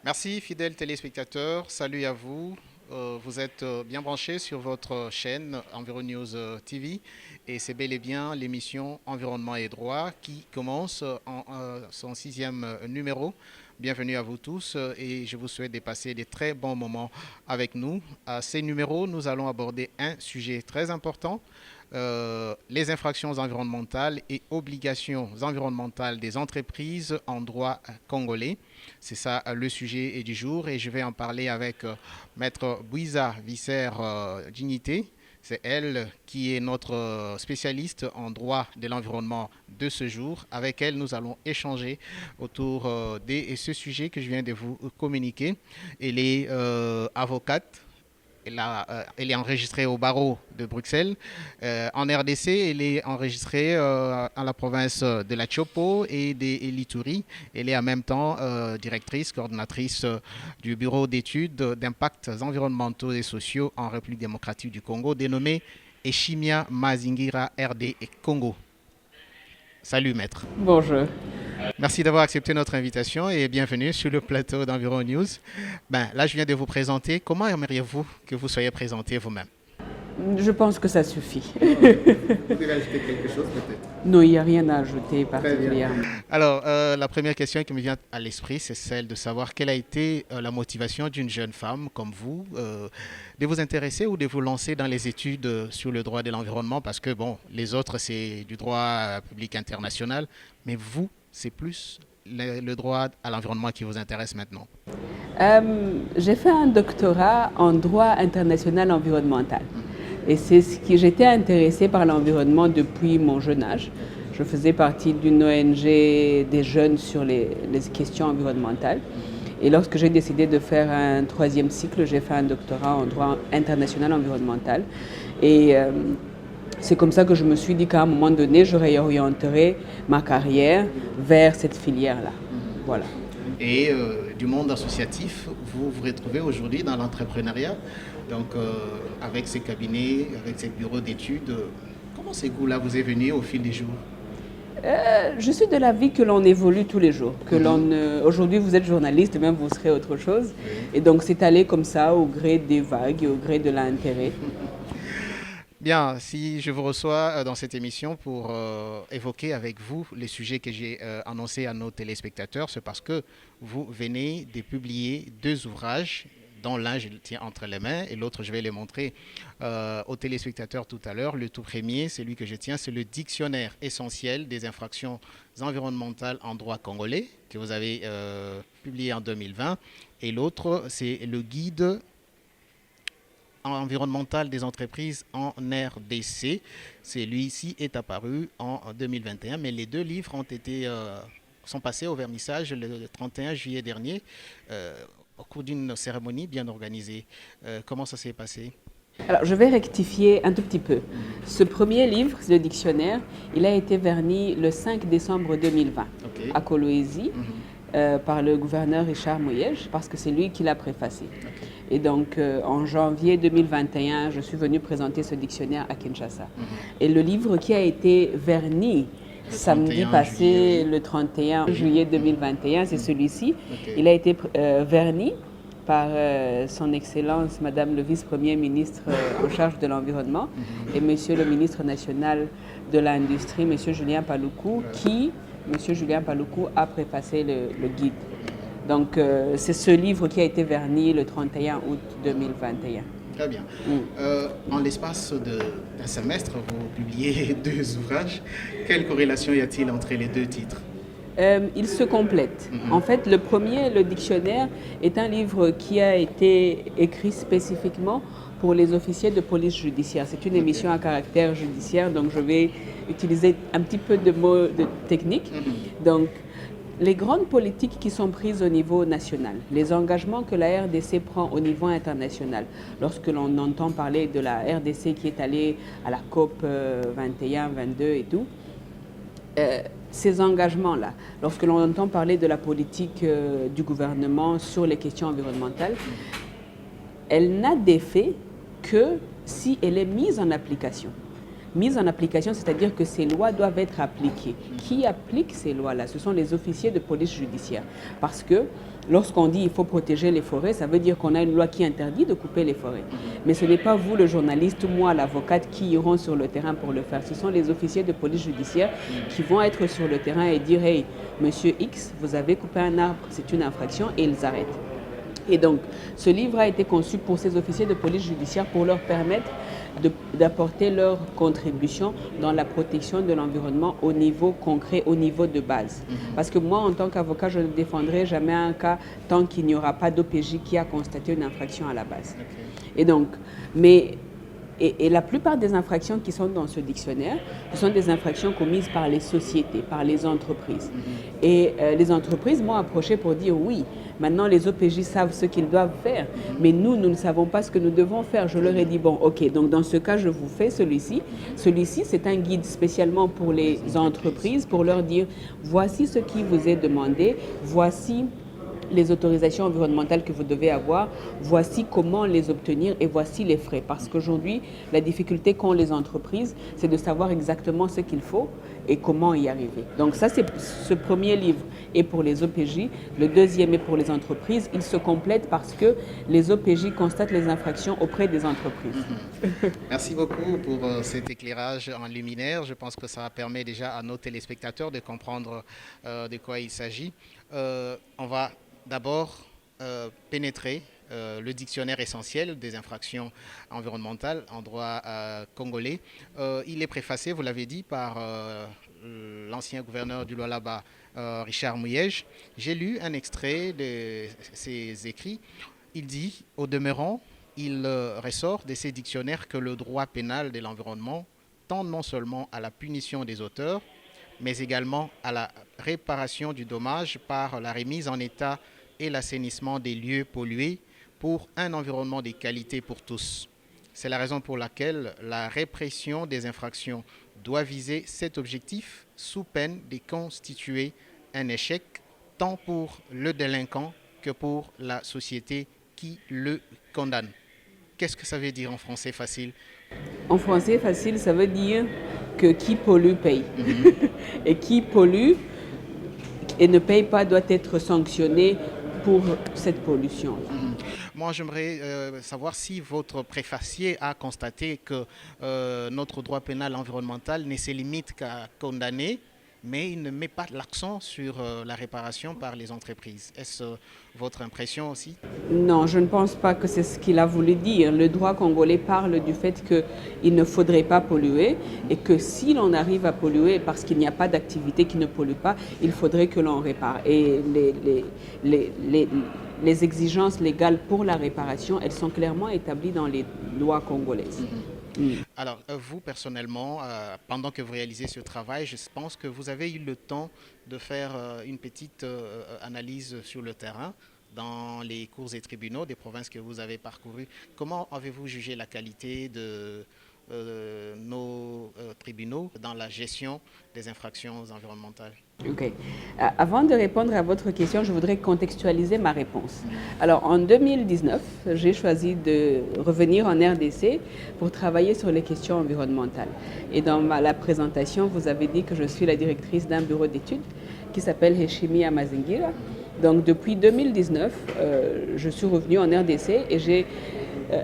Merci, fidèles téléspectateurs. Salut à vous. Vous êtes bien branchés sur votre chaîne Environews TV et c'est bel et bien l'émission Environnement et droit qui commence en son sixième numéro. Bienvenue à vous tous et je vous souhaite de passer des très bons moments avec nous. À ces numéros, nous allons aborder un sujet très important, les infractions environnementales et obligations environnementales des entreprises en droit congolais. C'est ça le sujet du jour et je vais en parler avec Maître Bouiza Visser Dignité. C'est elle qui est notre spécialiste en droit de l'environnement de ce jour. Avec elle, nous allons échanger autour de ce sujet que je viens de vous communiquer. Elle est avocate. Elle est enregistrée au barreau de Bruxelles. En RDC, elle est enregistrée en la province de la Chopo et de l'Ituri. Elle est en même temps directrice, coordonnatrice du bureau d'études d'impacts environnementaux et sociaux en République démocratique du Congo, dénommé Eshimia Mazingira RD et Congo. Salut maître. Bonjour. Merci d'avoir accepté notre invitation et bienvenue sur le plateau d'Environ News. Là, je viens de vous présenter. Comment aimeriez-vous que vous soyez présenté vous-même? Je pense que ça suffit. Vous voulez ajouter quelque chose peut-être? Non, il n'y a rien à ajouter Très bien. particulièrement. Alors, la première question qui me vient à l'esprit, c'est celle de savoir quelle a été la motivation d'une jeune femme comme vous de vous intéresser ou de vous lancer dans les études sur le droit de l'environnement, parce que, bon, les autres, c'est du droit public international, mais vous, c'est plus le droit à l'environnement qui vous intéresse maintenant. J'ai fait un doctorat en droit international environnemental. Et c'est ce qui j'étais intéressée par l'environnement depuis mon jeune âge. Je faisais partie d'une ONG des jeunes sur les questions environnementales. Et lorsque j'ai décidé de faire un troisième cycle, j'ai fait un doctorat en droit international environnemental. Et c'est comme ça que je me suis dit qu'à un moment donné, je réorienterai ma carrière vers cette filière-là. Voilà. Et du monde associatif, vous vous retrouvez aujourd'hui dans l'entrepreneuriat, donc avec ces cabinets, avec ces bureaux d'études. Comment ces goûts-là vous est venu au fil des jours? Je suis de l'avis que l'on évolue tous les jours. Aujourd'hui, vous êtes journaliste, demain, vous serez autre chose. Et donc, c'est allé comme ça au gré des vagues et au gré de l'intérêt. Bien, si je vous reçois dans cette émission pour évoquer avec vous les sujets que j'ai annoncés à nos téléspectateurs, c'est parce que vous venez de publier deux ouvrages, dont l'un je le tiens entre les mains et l'autre je vais les montrer aux téléspectateurs tout à l'heure. Le tout premier, celui que je tiens, c'est le dictionnaire essentiel des infractions environnementales en droit congolais que vous avez publié en 2020 et l'autre, c'est le guide environnemental des entreprises en RDC. Celui-ci est apparu en 2021, mais les deux livres sont passés au vernissage le 31 juillet dernier au cours d'une cérémonie bien organisée. Comment ça s'est passé? Alors, je vais rectifier un tout petit peu. Ce premier livre, le dictionnaire, il a été verni le 5 décembre 2020 Ok. à Kolwezi Mhm. par le gouverneur Richard Mouyej, parce que c'est lui qui l'a préfacé. Ok. Et donc, en janvier 2021, je suis venue présenter ce dictionnaire à Kinshasa. Et le livre qui a été verni Le samedi 31 passé, juillet, oui. le 31 juillet 2021, c'est celui-ci. Ok. Il a été verni par son Excellence, Madame le Vice-Premier ministre en charge de l'environnement, et Monsieur le ministre national de l'Industrie, Monsieur Julien Paluku, Monsieur Julien Paluku a préfacé le guide. Donc, c'est ce livre qui a été verni le 31 août 2021. Très bien. En l'espace d'un semestre, vous publiez deux ouvrages. Quelle corrélation y a-t-il entre les deux titres? Ils se complètent. En fait, le premier, le dictionnaire, est un livre qui a été écrit spécifiquement pour les officiers de police judiciaire. C'est une émission à caractère judiciaire, donc je vais utiliser un petit peu de mots techniques. Donc, les grandes politiques qui sont prises au niveau national, les engagements que la RDC prend au niveau international, lorsque l'on entend parler de la RDC qui est allée à la COP 21, 22 et tout, ces engagements-là, lorsque l'on entend parler de la politique du gouvernement sur les questions environnementales, elle n'a d'effet que si elle est mise en application. mise en application, c'est-à-dire que ces lois doivent être appliquées. Qui applique ces lois-là? Ce sont les officiers de police judiciaire. Parce que lorsqu'on dit qu'il faut protéger les forêts, ça veut dire qu'on a une loi qui interdit de couper les forêts. Mais ce n'est pas vous, le journaliste, ou moi, l'avocate, qui iront sur le terrain pour le faire. Ce sont les officiers de police judiciaire qui vont être sur le terrain et dire « Hey, monsieur X, vous avez coupé un arbre, c'est une infraction » et ils arrêtent. Et donc, ce livre a été conçu pour ces officiers de police judiciaire pour leur permettre d'apporter leur contribution dans la protection de l'environnement au niveau concret, au niveau de base. Parce que moi, en tant qu'avocat, je ne défendrai jamais un cas tant qu'il n'y aura pas d'OPJ qui a constaté une infraction à la base. Et donc, et la plupart des infractions qui sont dans ce dictionnaire, ce sont des infractions commises par les sociétés, par les entreprises. Et les entreprises m'ont approché pour dire oui, maintenant les OPJ savent ce qu'ils doivent faire, mais nous ne savons pas ce que nous devons faire. Je leur ai dit, bon, ok, donc dans ce cas, je vous fais celui-ci. Celui-ci, c'est un guide spécialement pour les entreprises, pour leur dire, voici ce qui vous est demandé, voici les autorisations environnementales que vous devez avoir, voici comment les obtenir et voici les frais. Parce qu'aujourd'hui, la difficulté qu'ont les entreprises, c'est de savoir exactement ce qu'il faut et comment y arriver. Donc ça, c'est ce premier livre est pour les OPJ, le deuxième est pour les entreprises. Ils se complètent parce que les OPJ constatent les infractions auprès des entreprises. Merci beaucoup pour cet éclairage en luminaire. Je pense que ça permet déjà à nos téléspectateurs de comprendre de quoi il s'agit. On va d'abord pénétrer le dictionnaire essentiel des infractions environnementales en droit congolais. Il est préfacé, vous l'avez dit, par l'ancien gouverneur du Lualaba, Richard Mouyej. J'ai lu un extrait de ses écrits. Il dit, au demeurant, il ressort de ces dictionnaires que le droit pénal de l'environnement tend non seulement à la punition des auteurs, mais également à la réparation du dommage par la remise en état et l'assainissement des lieux pollués pour un environnement de qualité pour tous. C'est la raison pour laquelle la répression des infractions doit viser cet objectif sous peine de constituer un échec tant pour le délinquant que pour la société qui le condamne. Qu'est-ce que ça veut dire en français facile? En français facile, ça veut dire que qui pollue paye. Et qui pollue et ne paye pas doit être sanctionné pour cette pollution. Moi, j'aimerais savoir si votre préfacier a constaté que notre droit pénal environnemental ne se limite qu'à condamner, mais il ne met pas l'accent sur la réparation par les entreprises. Est-ce votre impression aussi? Non, je ne pense pas que c'est ce qu'il a voulu dire. Le droit congolais parle du fait qu'il ne faudrait pas polluer et que si l'on arrive à polluer parce qu'il n'y a pas d'activité qui ne pollue pas, il faudrait que l'on répare. Et les exigences légales pour la réparation, elles sont clairement établies dans les lois congolaises. Alors, vous, personnellement, pendant que vous réalisez ce travail, je pense que vous avez eu le temps de faire une petite analyse sur le terrain dans les cours et tribunaux des provinces que vous avez parcourues. Comment avez-vous jugé la qualité de nos tribunaux dans la gestion des infractions environnementales? Ok. Avant de répondre à votre question, je voudrais contextualiser ma réponse. Alors, en 2019, j'ai choisi de revenir en RDC pour travailler sur les questions environnementales. Et dans la présentation, vous avez dit que je suis la directrice d'un bureau d'études qui s'appelle Heshimi Amazingira. Donc, depuis 2019, je suis revenue en RDC et j'ai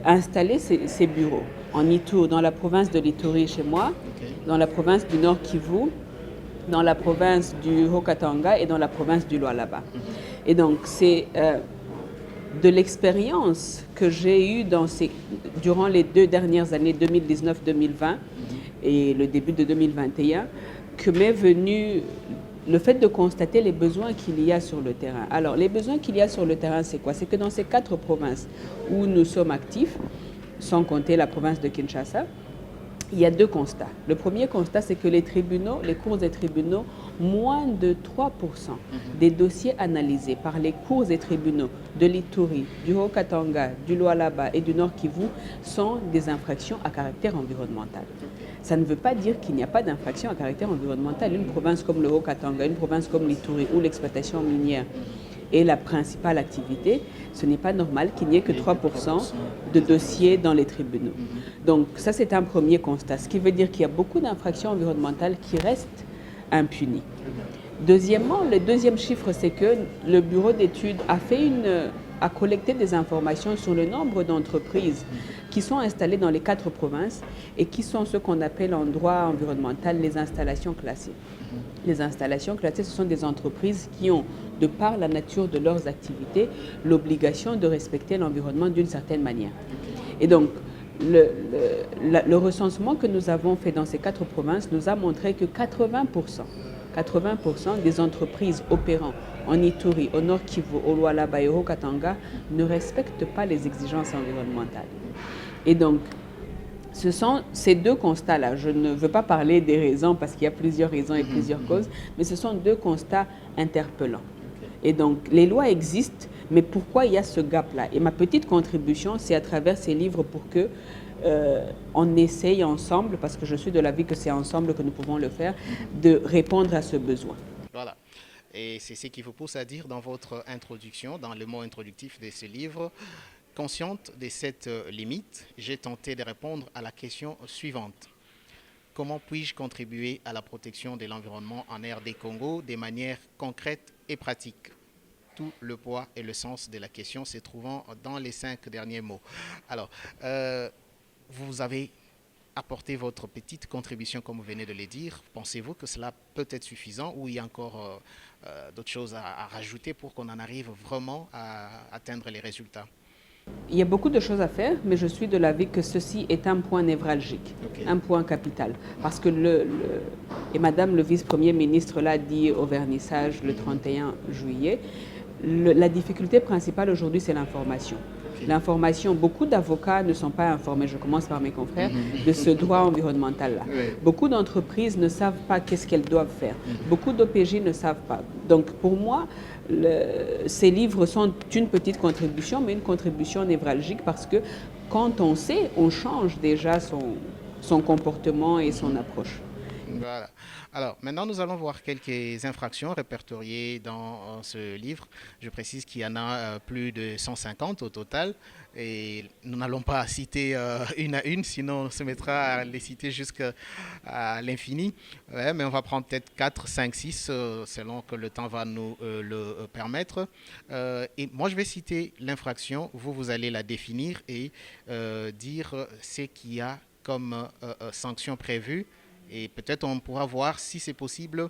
installé ces bureaux en Ituri, dans la province de l'Ituri chez moi, dans la province du Nord Kivu, dans la province du Haut-Katanga et dans la province du Lualaba. Et donc, c'est de l'expérience que j'ai eue durant les 2 dernières années, 2019-2020 et le début de 2021, que m'est venu le fait de constater les besoins qu'il y a sur le terrain. Alors, les besoins qu'il y a sur le terrain, c'est quoi? C'est que dans ces 4 provinces où nous sommes actifs, sans compter la province de Kinshasa, il y a 2 constats. Le premier constat, c'est que les tribunaux, les cours et tribunaux, moins de 3% des dossiers analysés par les cours et tribunaux de l'Ituri, du Haut-Katanga, du Lualaba et du Nord Kivu sont des infractions à caractère environnemental. Ça ne veut pas dire qu'il n'y a pas d'infraction à caractère environnemental. Une province comme le Haut-Katanga, une province comme l'Ituri, où l'exploitation minière est la principale activité, ce n'est pas normal qu'il n'y ait que 3% de dossiers dans les tribunaux. Donc ça, c'est un premier constat, ce qui veut dire qu'il y a beaucoup d'infractions environnementales qui restent impunies. Deuxièmement, le deuxième chiffre, c'est que le bureau d'études a collecté des informations sur le nombre d'entreprises qui sont installées dans les 4 provinces et qui sont ce qu'on appelle en droit environnemental les installations classées. Les installations classées, ce sont des entreprises qui ont, de par la nature de leurs activités, l'obligation de respecter l'environnement d'une certaine manière. Et donc, le recensement que nous avons fait dans ces 4 provinces nous a montré que 80% des entreprises opérant en Ituri, au Nord Kivu, au Lualaba et au Haut-Katanga ne respectent pas les exigences environnementales. Et donc, ce sont ces deux constats-là. Je ne veux pas parler des raisons parce qu'il y a plusieurs raisons et plusieurs causes, mais ce sont deux constats interpellants. Et donc, les lois existent, mais pourquoi il y a ce gap-là? Et ma petite contribution, c'est à travers ces livres pour que on essaye ensemble, parce que je suis de l'avis que c'est ensemble que nous pouvons le faire, de répondre à ce besoin. Voilà. Et c'est ce qui vous pousse à dire dans votre introduction, dans le mot introductif de ce livre, consciente de cette limite, j'ai tenté de répondre à la question suivante. Comment puis-je contribuer à la protection de l'environnement en RD Congo de manière concrète et pratique? Tout le poids et le sens de la question se trouvant dans les 5 derniers mots. Alors, vous avez apporté votre petite contribution, comme vous venez de le dire. Pensez-vous que cela peut être suffisant ou il y a encore d'autres choses à rajouter pour qu'on en arrive vraiment à atteindre les résultats? Il y a beaucoup de choses à faire, mais je suis de l'avis que ceci est un point névralgique, un point capital. Parce que et Madame le vice-premier ministre l'a dit au vernissage le 31 juillet, la difficulté principale aujourd'hui, c'est l'information. L'information, beaucoup d'avocats ne sont pas informés, je commence par mes confrères, de ce droit environnemental-là. Beaucoup d'entreprises ne savent pas qu'est-ce qu'elles doivent faire. Beaucoup d'OPJ ne savent pas. Donc pour moi, ces livres sont une petite contribution, mais une contribution névralgique parce que quand on sait, on change déjà son comportement et son approche. Voilà. Alors, maintenant, nous allons voir quelques infractions répertoriées dans ce livre. Je précise qu'il y en a plus de 150 au total. Et nous n'allons pas citer une à une, sinon on se mettra à les citer jusqu'à l'infini. Ouais, mais on va prendre peut-être 4, 5, 6, selon que le temps va nous le permettre. Et moi, je vais citer l'infraction. Vous allez la définir et dire ce qu'il y a comme sanction prévue. Et peut-être on pourra voir si c'est possible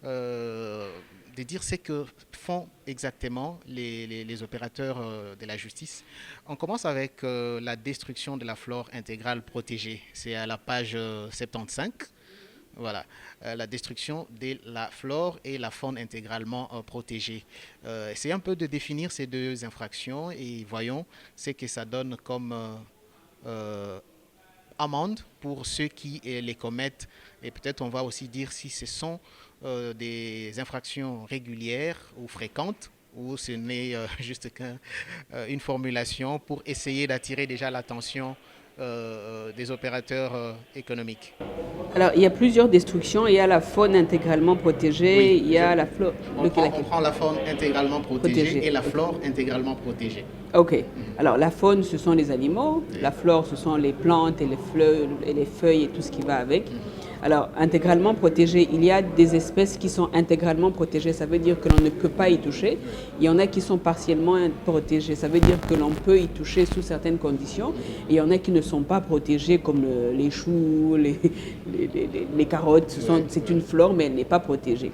de dire ce que font exactement les opérateurs de la justice. On commence avec la destruction de la flore intégrale protégée. C'est à la page 75. Voilà, la destruction de la flore et la faune intégralement protégée. Essayez un peu de définir ces deux infractions et voyons ce que ça donne comme amende pour ceux qui les commettent. Et peut-être on va aussi dire si ce sont des infractions régulières ou fréquentes ou ce n'est juste qu'une formulation pour essayer d'attirer déjà l'attention des opérateurs économiques. Alors, il y a plusieurs destructions. Il y a la faune intégralement protégée, il y a la flore. On prend la faune intégralement protégée et la flore intégralement protégée. Ok. Alors, la faune, ce sont les animaux. La flore, ce sont les plantes et les feuilles et tout ce qui va avec. Alors, intégralement protégé, il y a des espèces qui sont intégralement protégées. Ça veut dire que l'on ne peut pas y toucher. Il y en a qui sont partiellement protégées. Ça veut dire que l'on peut y toucher sous certaines conditions. Et il y en a qui ne sont pas protégées, comme les choux, les carottes. C'est une flore, mais elle n'est pas protégée.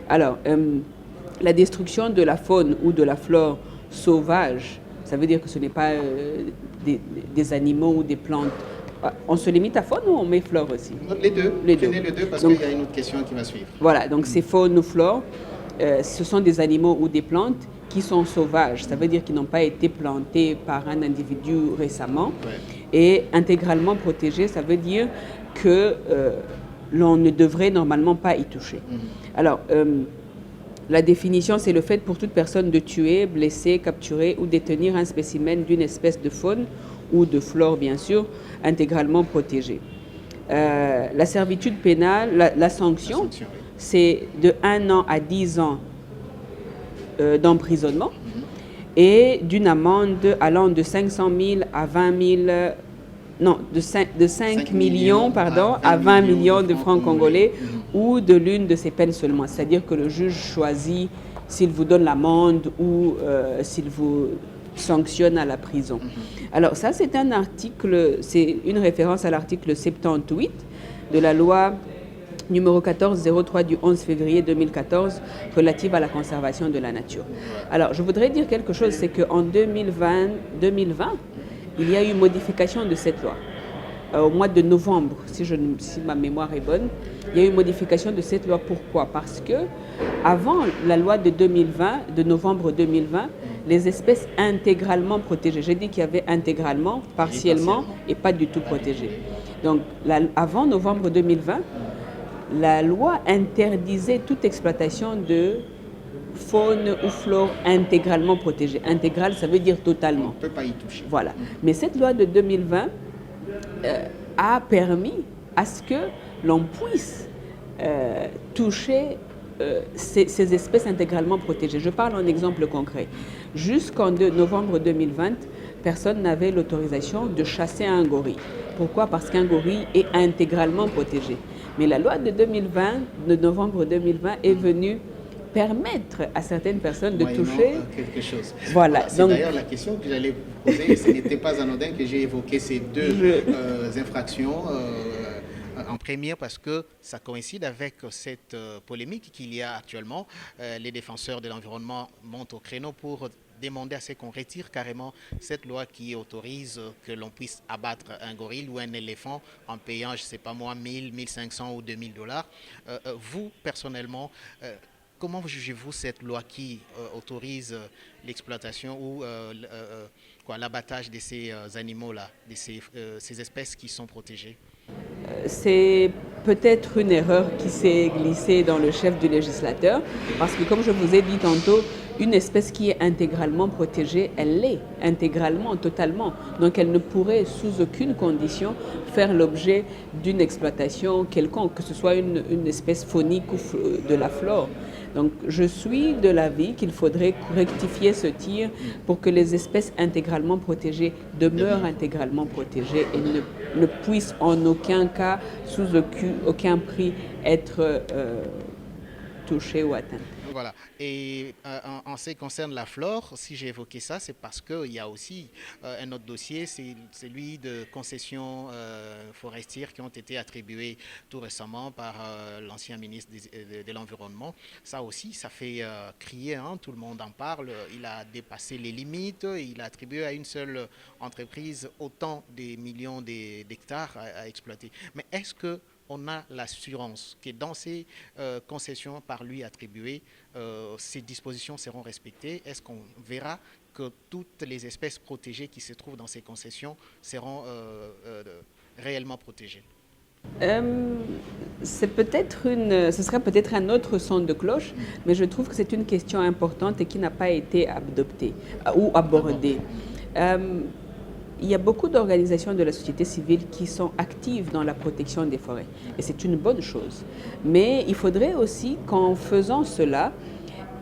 Alors, la destruction de la faune ou de la flore sauvage, ça veut dire que ce n'est pas des animaux ou des plantes. On se limite à faune ou on met flore aussi? Les deux. Les deux parce qu'il y a une autre question qui va suivre. Voilà, donc c'est faune ou flore. Ce sont des animaux ou des plantes qui sont sauvages. Ça veut dire qu'ils n'ont pas été plantés par un individu récemment. Et intégralement protégés, ça veut dire que l'on ne devrait normalement pas y toucher. Alors, la définition, c'est le fait pour toute personne de tuer, blesser, capturer ou détenir un spécimen d'une espèce de faune ou de flore, bien sûr, intégralement protégée. La servitude pénale, la sanction, c'est de 1 an à 10 ans d'emprisonnement et d'une amende allant de 500 000 à 20 000, non, de 5 millions pardon, à 20 millions de francs congolais ou de l'une de ces peines seulement. C'est-à-dire que le juge choisit s'il vous donne l'amende ou s'il vous sanctionne à la prison. Alors ça, c'est un article, c'est une référence à l'article 78 de la loi numéro 1403 du 11 février 2014 relative à la conservation de la nature. Alors, je voudrais dire quelque chose, c'est qu'en 2020, il y a eu modification de cette loi. Au mois de novembre, si ma mémoire est bonne, il y a eu modification de cette loi. Pourquoi? Parce que avant la loi de 2020, de novembre 2020, les espèces intégralement protégées, j'ai dit qu'il y avait intégralement, partiellement et pas du tout protégées. Donc, avant novembre 2020, la loi interdisait toute exploitation de faune ou flore intégralement protégée. Intégrale, ça veut dire totalement. On ne peut pas y toucher. Voilà. Mais cette loi de 2020 a permis à ce que l'on puisse toucher ces espèces intégralement protégées. Je parle en exemple concret. Jusqu'en novembre 2020, personne n'avait l'autorisation de chasser un gorille. Pourquoi? Parce qu'un gorille est intégralement protégé. Mais la loi de 2020, de novembre 2020, est venue permettre à certaines personnes de toucher quelque chose. Voilà. C'est d'ailleurs la question que j'allais vous poser. Ce n'était pas anodin que j'ai évoqué ces deux infractions en première parce que ça coïncide avec cette polémique qu'il y a actuellement. Les défenseurs de l'environnement montent au créneau pour demander à ce qu'on retire carrément cette loi qui autorise que l'on puisse abattre un gorille ou un éléphant en payant, je ne sais pas moi, 1000, 1500 ou 2000 dollars. Vous, personnellement, comment jugez-vous cette loi qui autorise l'exploitation ou l'abattage de ces animaux-là, de ces espèces qui sont protégées? C'est peut-être une erreur qui s'est glissée dans le chef du législateur, parce que comme je vous ai dit tantôt, une espèce qui est intégralement protégée, elle l'est intégralement, totalement. Donc elle ne pourrait sous aucune condition faire l'objet d'une exploitation quelconque, que ce soit une espèce faunique ou de la flore. Donc je suis de l'avis qu'il faudrait rectifier ce tir pour que les espèces intégralement protégées demeurent intégralement protégées et ne puissent en aucun cas, sous aucun prix, être touchées ou atteintes. Voilà. Et en ce qui concerne la flore, si j'ai évoqué ça, c'est parce qu'il y a aussi un autre dossier, c'est celui de concessions forestières qui ont été attribuées tout récemment par l'ancien ministre de l'Environnement. Ça aussi, ça fait crier, hein, tout le monde en parle. Il a dépassé les limites, il a attribué à une seule entreprise autant de millions d'hectares à exploiter. Mais est-ce qu'on a l'assurance que dans ces concessions par lui attribuées, ces dispositions seront respectées? Est-ce qu'on verra que toutes les espèces protégées qui se trouvent dans ces concessions seront réellement protégées? Ce serait peut-être un autre son de cloche, mais je trouve que c'est une question importante et qui n'a pas été adoptée ou abordée. Il y a beaucoup d'organisations de la société civile qui sont actives dans la protection des forêts. Et c'est une bonne chose. Mais il faudrait aussi qu'en faisant cela,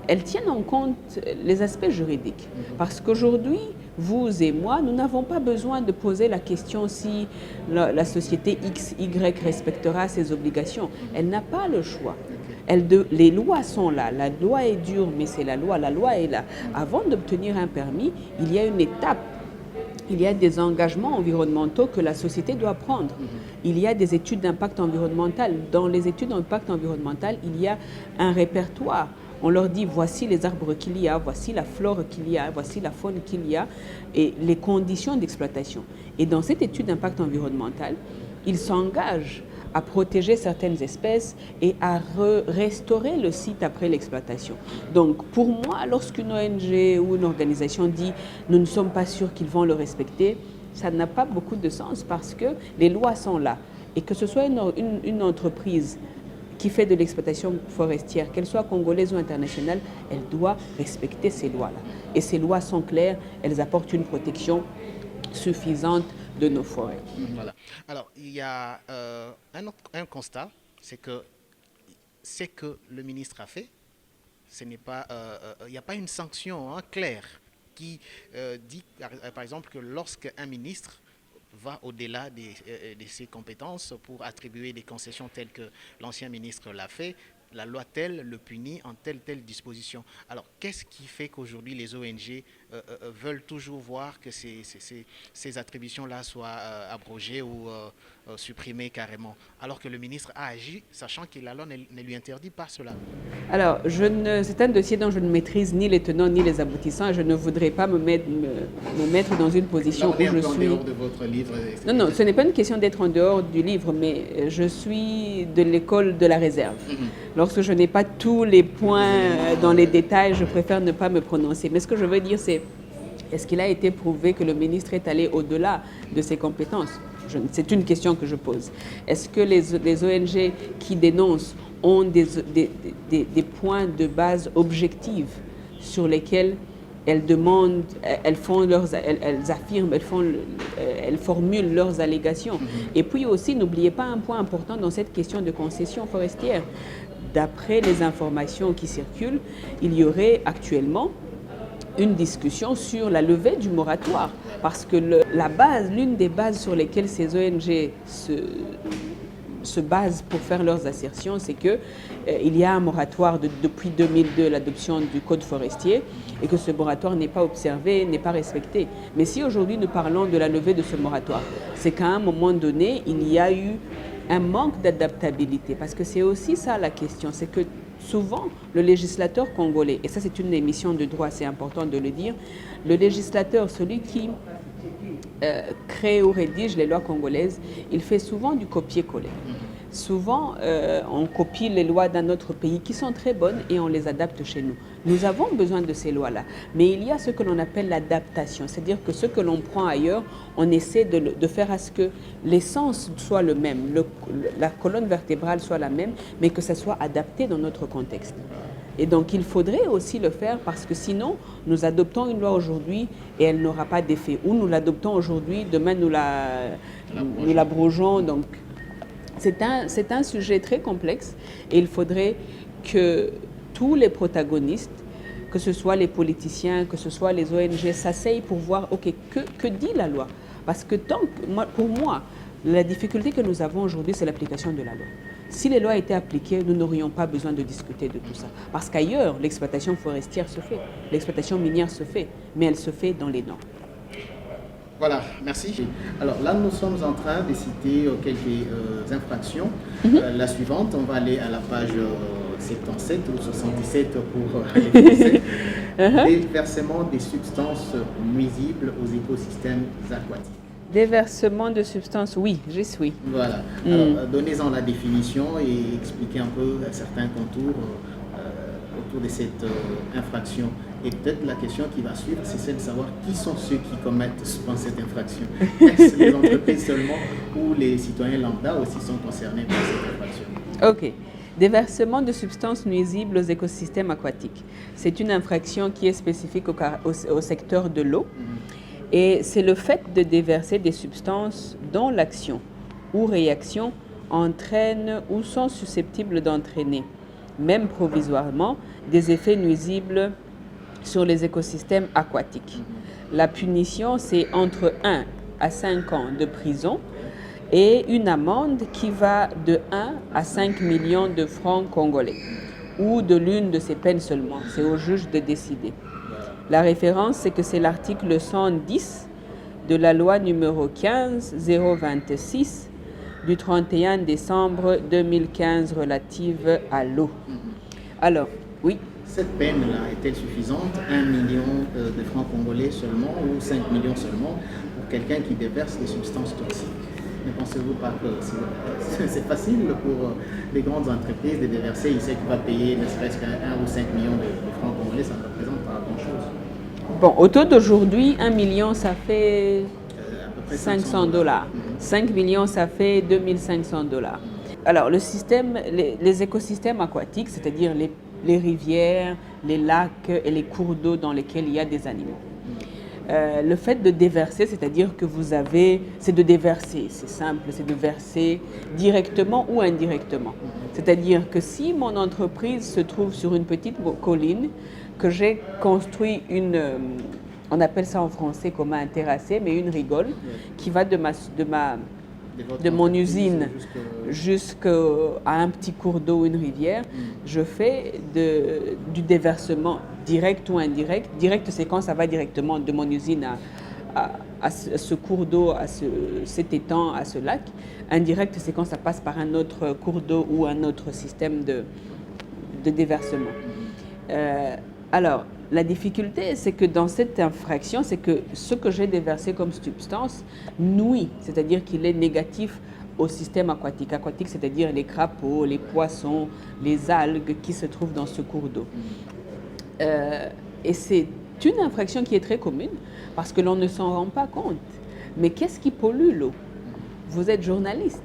elles tiennent en compte les aspects juridiques. Parce qu'aujourd'hui, vous et moi, nous n'avons pas besoin de poser la question si la société X, Y respectera ses obligations. Elle n'a pas le choix. Les lois sont là. La loi est dure, mais c'est la loi. La loi est là. Avant d'obtenir un permis, il y a une étape. Il y a des engagements environnementaux que la société doit prendre. Il y a des études d'impact environnemental. Dans les études d'impact environnemental, il y a un répertoire. On leur dit, voici les arbres qu'il y a, voici la flore qu'il y a, voici la faune qu'il y a, et les conditions d'exploitation. Et dans cette étude d'impact environnemental, ils s'engagent à protéger certaines espèces et à restaurer le site après l'exploitation. Donc pour moi, lorsqu'une ONG ou une organisation dit « nous ne sommes pas sûrs qu'ils vont le respecter », ça n'a pas beaucoup de sens parce que les lois sont là. Et que ce soit une entreprise qui fait de l'exploitation forestière, qu'elle soit congolaise ou internationale, elle doit respecter ces lois-là. Et ces lois sont claires, elles apportent une protection suffisante de nos forêts. Voilà. Alors, il y a un constat, c'est que ce que le ministre a fait, ce n'est pas, il n'y a pas une sanction claire qui dit, par exemple, que lorsqu'un ministre va au-delà de ses compétences pour attribuer des concessions telles que l'ancien ministre l'a fait, la loi telle le punit en telle disposition. Alors, qu'est-ce qui fait qu'aujourd'hui les ONG veulent toujours voir que ces attributions-là soient abrogées ou supprimées carrément, alors que le ministre a agi sachant que la loi ne lui interdit pas cela? Alors, c'est un dossier dont je ne maîtrise ni les tenants ni les aboutissants. Je ne voudrais pas me mettre dans une position où je suis... en dehors de votre livre. Non, ce n'est pas une question d'être en dehors du livre, mais je suis de l'école de la réserve. Lorsque je n'ai pas tous les points dans les détails, je préfère ne pas me prononcer. Mais ce que je veux dire, c'est, est-ce qu'il a été prouvé que le ministre est allé au-delà de ses compétences? C'est une question que je pose. Est-ce que les ONG qui dénoncent ont des points de base objectifs sur lesquels elles demandent, elles affirment, elles formulent leurs allégations. Et puis aussi, n'oubliez pas un point important dans cette question de concession forestière. D'après les informations qui circulent, il y aurait actuellement une discussion sur la levée du moratoire. Parce que l'une des bases sur lesquelles ces ONG se basent pour faire leurs assertions, c'est qu'il y a un moratoire depuis 2002, l'adoption du code forestier, et que ce moratoire n'est pas observé, n'est pas respecté. Mais si aujourd'hui nous parlons de la levée de ce moratoire, c'est qu'à un moment donné, il y a eu un manque d'adaptabilité. Parce que c'est aussi ça la question, c'est que souvent, le législateur congolais, et ça c'est une émission de droit, c'est important de le dire, le législateur, celui qui crée ou rédige les lois congolaises, il fait souvent du copier-coller. Souvent, on copie les lois d'un autre pays qui sont très bonnes et on les adapte chez nous. Nous avons besoin de ces lois-là, mais il y a ce que l'on appelle l'adaptation, c'est-à-dire que ce que l'on prend ailleurs, on essaie de faire à ce que l'essence soit le même, la colonne vertébrale soit la même, mais que ça soit adapté dans notre contexte. Et donc, il faudrait aussi le faire parce que sinon, nous adoptons une loi aujourd'hui et elle n'aura pas d'effet. Ou nous l'adoptons aujourd'hui, demain nous l'abrogeons. Donc, c'est un sujet très complexe et il faudrait que tous les protagonistes, que ce soit les politiciens, que ce soit les ONG, s'asseyent pour voir, OK, que dit la loi? Parce que pour moi, la difficulté que nous avons aujourd'hui, c'est l'application de la loi. Si les lois étaient appliquées, nous n'aurions pas besoin de discuter de tout ça. Parce qu'ailleurs, l'exploitation forestière se fait, l'exploitation minière se fait, mais elle se fait dans les normes. Voilà, merci. Alors là, nous sommes en train de citer quelques infractions. La suivante, on va aller à la page 77 ou 77 pour les Français. Déversement des substances nuisibles aux écosystèmes aquatiques. Déversement de substances, oui, j'y suis. Voilà. Alors, donnez-en la définition et expliquez un peu certains contours autour de cette infraction. Et peut-être la question qui va suivre, c'est celle de savoir qui sont ceux qui commettent souvent cette infraction. Est-ce les entreprises seulement ou les citoyens lambda aussi sont concernés par cette infraction? OK. Déversement de substances nuisibles aux écosystèmes aquatiques. C'est une infraction qui est spécifique au secteur de l'eau. Et c'est le fait de déverser des substances dont l'action ou réaction entraîne ou sont susceptibles d'entraîner, même provisoirement, des effets nuisibles sur les écosystèmes aquatiques. La punition, c'est entre 1 à 5 ans de prison et une amende qui va de 1 à 5 millions de francs congolais ou de l'une de ces peines seulement. C'est au juge de décider. La référence, c'est que c'est l'article 110 de la loi numéro 15-026 du 31 décembre 2015 relative à l'eau. Alors, oui. Cette peine-là est-elle suffisante? 1 million de francs congolais seulement ou 5 millions seulement pour quelqu'un qui déverse des substances toxiques? Ne pensez-vous pas que c'est facile pour les grandes entreprises de déverser? Il sait qu'il va payer ne serait-ce qu'un 1 ou 5 millions de francs congolais, ça ne représente pas grand-chose. Bon, au taux d'aujourd'hui, 1 million, ça fait à peu près 500 $. 5 millions, ça fait 2500 $. Alors, le système, les écosystèmes aquatiques, c'est-à-dire les rivières, les lacs et les cours d'eau dans lesquels il y a des animaux. Le fait de déverser, c'est-à-dire que c'est de déverser, c'est simple, c'est de verser directement ou indirectement. C'est-à-dire que si mon entreprise se trouve sur une petite colline, que j'ai construit on appelle ça en français comme un terrassé, mais une rigole, qui va de mon usine jusqu'à un petit cours d'eau, une rivière, je fais du déversement direct ou indirect. Direct, c'est quand ça va directement de mon usine à ce cours d'eau, cet étang, à ce lac. Indirect, c'est quand ça passe par un autre cours d'eau ou un autre système de déversement. Alors, la difficulté, c'est que dans cette infraction, c'est que ce que j'ai déversé comme substance nuit, c'est-à-dire qu'il est négatif au système aquatique. Aquatique, c'est-à-dire les crapauds, les poissons, les algues qui se trouvent dans ce cours d'eau. Et c'est une infraction qui est très commune parce que l'on ne s'en rend pas compte. Mais qu'est-ce qui pollue l'eau? Vous êtes journaliste.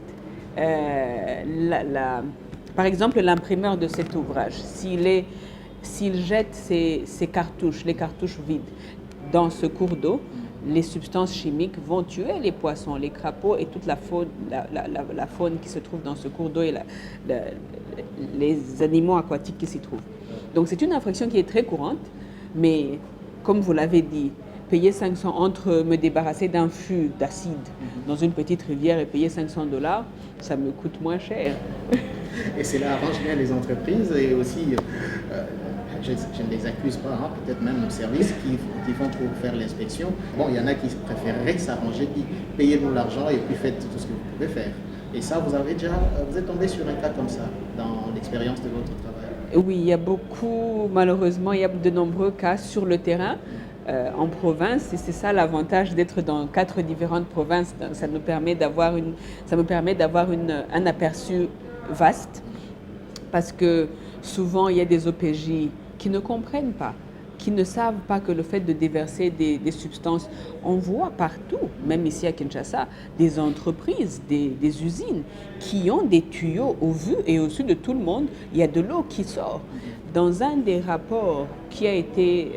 Par exemple, l'imprimeur de cet ouvrage, s'il jette ses cartouches, les cartouches vides, dans ce cours d'eau, les substances chimiques vont tuer les poissons, les crapauds et toute la faune qui se trouve dans ce cours d'eau et les animaux aquatiques qui s'y trouvent. Donc c'est une infraction qui est très courante, mais comme vous l'avez dit, payer 500 entre me débarrasser d'un fût d'acide dans une petite rivière et payer $500, ça me coûte moins cher. Et c'est là arrange bien les entreprises et aussi, je ne les accuse pas, hein, peut-être même nos services qui font pour faire l'inspection. Bon, il y en a qui préféreraient s'arranger, payez-nous l'argent et puis faites tout ce que vous pouvez faire. Et ça, vous êtes tombé sur un cas comme ça dans l'expérience de votre travail? Oui, il y a beaucoup, malheureusement, il y a de nombreux cas sur le terrain. En province, et c'est ça l'avantage d'être dans 4 différentes provinces. Ça me permet d'avoir un aperçu vaste, parce que souvent il y a des OPJ qui ne comprennent pas, qui ne savent pas que le fait de déverser des substances, on voit partout, même ici à Kinshasa, des entreprises, des usines qui ont des tuyaux au vu et au su de tout le monde, il y a de l'eau qui sort. Dans un des rapports qui a été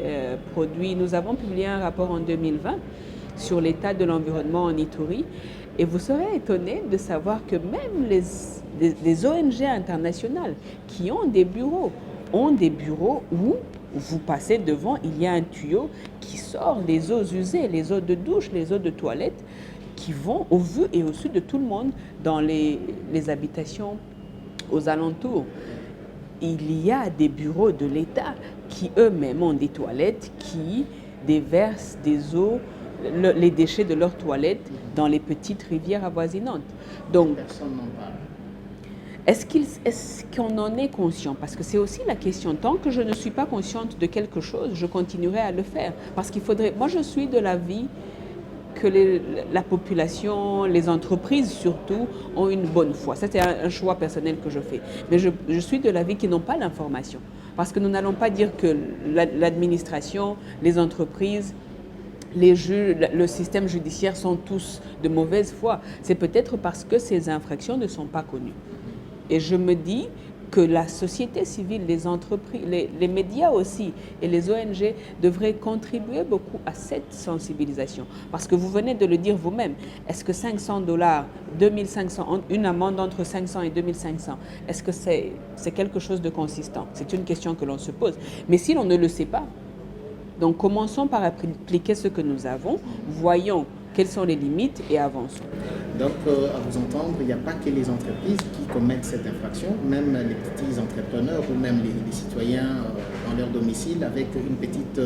produit, nous avons publié un rapport en 2020 sur l'état de l'environnement en Ituri, et vous serez étonné de savoir que même les ONG internationales qui ont des bureaux où vous passez devant, il y a un tuyau qui sort les eaux usées, les eaux de douche, les eaux de toilette, qui vont au vu et au su de tout le monde dans les habitations aux alentours. Il y a des bureaux de l'État qui eux-mêmes ont des toilettes qui déversent des eaux, les déchets de leurs toilettes dans les petites rivières avoisinantes. Donc, personne n'en parle. Est-ce qu'on en est conscient? Parce que c'est aussi la question. Tant que je ne suis pas consciente de quelque chose, je continuerai à le faire. Parce qu'il faudrait... Moi, je suis de l'avis que la population, les entreprises surtout, ont une bonne foi. Ça, c'est un choix personnel que je fais. Mais je suis de l'avis qu'ils n'ont pas l'information. Parce que nous n'allons pas dire que l'administration, les entreprises, les juges, le système judiciaire sont tous de mauvaise foi. C'est peut-être parce que ces infractions ne sont pas connues. Et je me dis que la société civile, les entreprises, les médias aussi et les ONG devraient contribuer beaucoup à cette sensibilisation. Parce que vous venez de le dire vous-même, est-ce que $500, 2500, une amende entre 500 et 2500, est-ce que c'est quelque chose de consistant? C'est une question que l'on se pose. Mais si l'on ne le sait pas, donc commençons par appliquer ce que nous avons, voyons quelles sont les limites et avançons. Donc, à vous entendre, il n'y a pas que les entreprises qui commettent cette infraction, même les petits entrepreneurs ou même les citoyens dans leur domicile avec une petite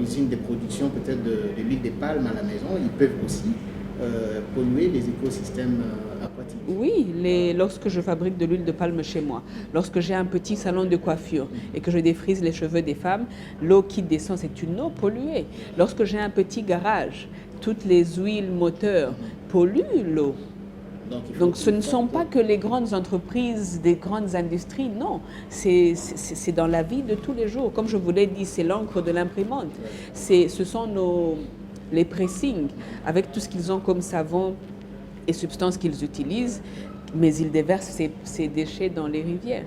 usine de production peut-être de l'huile de palme à la maison, ils peuvent aussi polluer les écosystèmes aquatiques. Oui, lorsque je fabrique de l'huile de palme chez moi, lorsque j'ai un petit salon de coiffure et que je défrise les cheveux des femmes, l'eau qui descend, c'est une eau polluée. Lorsque j'ai un petit garage, toutes les huiles moteurs polluent l'eau. Donc ce ne sont pas que les grandes entreprises, des grandes industries, non. C'est dans la vie de tous les jours. Comme je vous l'ai dit, c'est l'encre de l'imprimante. Ce sont les pressings, avec tout ce qu'ils ont comme savon et substances qu'ils utilisent, mais ils déversent ces déchets dans les rivières.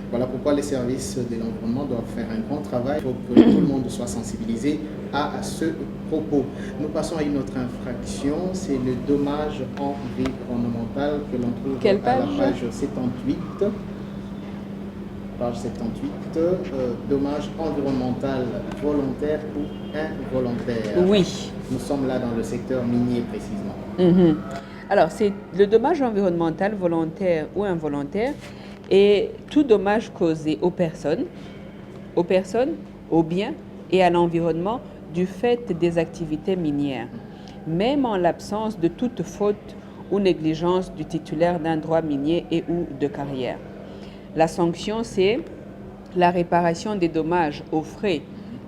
Voilà pourquoi les services de l'environnement doivent faire un grand travail pour que tout le monde soit sensibilisé à ce propos. Nous passons à une autre infraction, c'est le dommage environnemental que l'on trouve Quelle à la page? page 78. Page 78, dommage environnemental volontaire ou involontaire. Oui. Nous sommes là dans le secteur minier précisément. Alors, c'est le dommage environnemental volontaire ou involontaire et tout dommage causé aux personnes, aux biens et à l'environnement du fait des activités minières, même en l'absence de toute faute ou négligence du titulaire d'un droit minier et ou de carrière. La sanction, c'est la réparation des dommages aux frais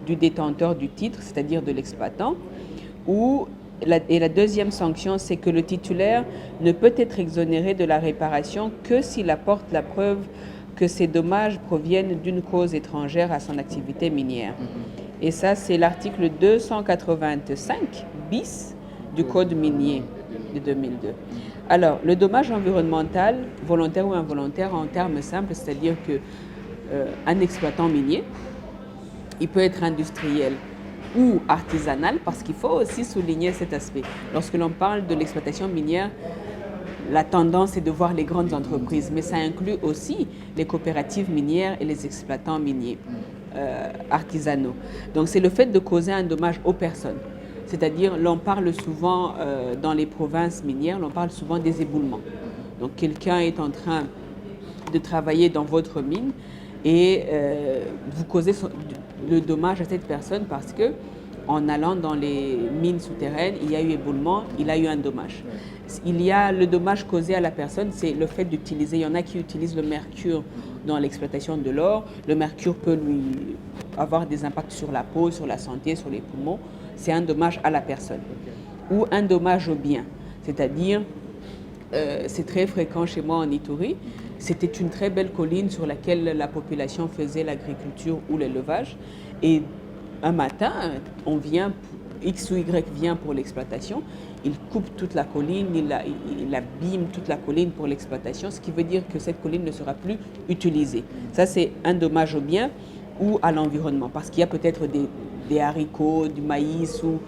du détenteur du titre, c'est-à-dire de l'exploitant, et la deuxième sanction, c'est que le titulaire ne peut être exonéré de la réparation que s'il apporte la preuve que ces dommages proviennent d'une cause étrangère à son activité minière. Et ça, c'est l'article 285 bis du Code minier de 2002. Alors, le dommage environnemental, volontaire ou involontaire, en termes simples, c'est-à-dire qu'un exploitant minier, il peut être industriel ou artisanal, parce qu'il faut aussi souligner cet aspect. Lorsque l'on parle de l'exploitation minière, la tendance est de voir les grandes entreprises, mais ça inclut aussi les coopératives minières et les exploitants miniers artisanaux. Donc c'est le fait de causer un dommage aux personnes. C'est-à-dire, l'on parle souvent dans les provinces minières, l'on parle souvent des éboulements. Donc quelqu'un est en train de travailler dans votre mine et vous causez le dommage à cette personne parce que en allant dans les mines souterraines, il y a eu éboulement, il a eu un dommage. Il y a le dommage causé à la personne, c'est le fait d'utiliser, il y en a qui utilisent le mercure dans l'exploitation de l'or. Le mercure peut lui avoir des impacts sur la peau, sur la santé, sur les poumons. C'est un dommage à la personne. Ou un dommage au bien, c'est-à-dire, c'est très fréquent chez moi en Ituri. C'était une très belle colline sur laquelle la population faisait l'agriculture ou l'élevage. Et un matin, on vient, X ou Y vient pour l'exploitation, il coupe toute la colline, il abîme toute la colline pour l'exploitation, ce qui veut dire que cette colline ne sera plus utilisée. Ça, c'est un dommage au bien ou à l'environnement, parce qu'il y a peut-être des haricots, du maïs ou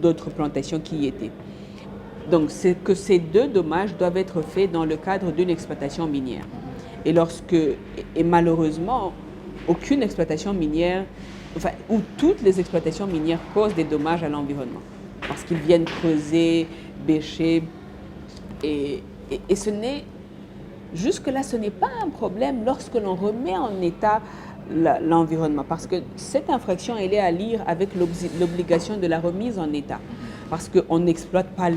d'autres plantations qui y étaient. Donc, c'est que ces deux dommages doivent être faits dans le cadre d'une exploitation minière. Et malheureusement, aucune exploitation minière, ou toutes les exploitations minières causent des dommages à l'environnement. Parce qu'ils viennent creuser, bêcher, et jusque-là, ce n'est pas un problème lorsque l'on remet en état l'environnement. Parce que cette infraction, elle est à lire avec l'obligation de la remise en état. Parce qu'on n'exploite pas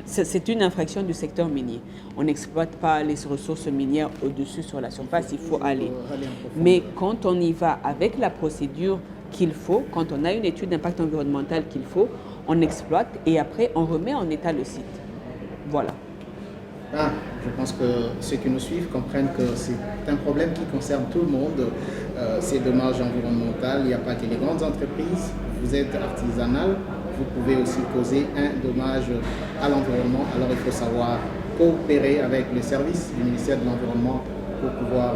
c'est une infraction du secteur minier. On n'exploite pas les ressources minières au-dessus sur la surface, il faut aller. Mais quand on y va avec la procédure qu'il faut, quand on a une étude d'impact environnemental qu'il faut, on exploite et après on remet en état le site. Voilà. Je pense que ceux qui nous suivent comprennent que c'est un problème qui concerne tout le monde. Ces dommages environnementaux, il n'y a pas que les grandes entreprises. Vous êtes artisanal, vous pouvez aussi causer un dommage à l'environnement. Alors il faut savoir coopérer avec les services du ministère de l'Environnement pour pouvoir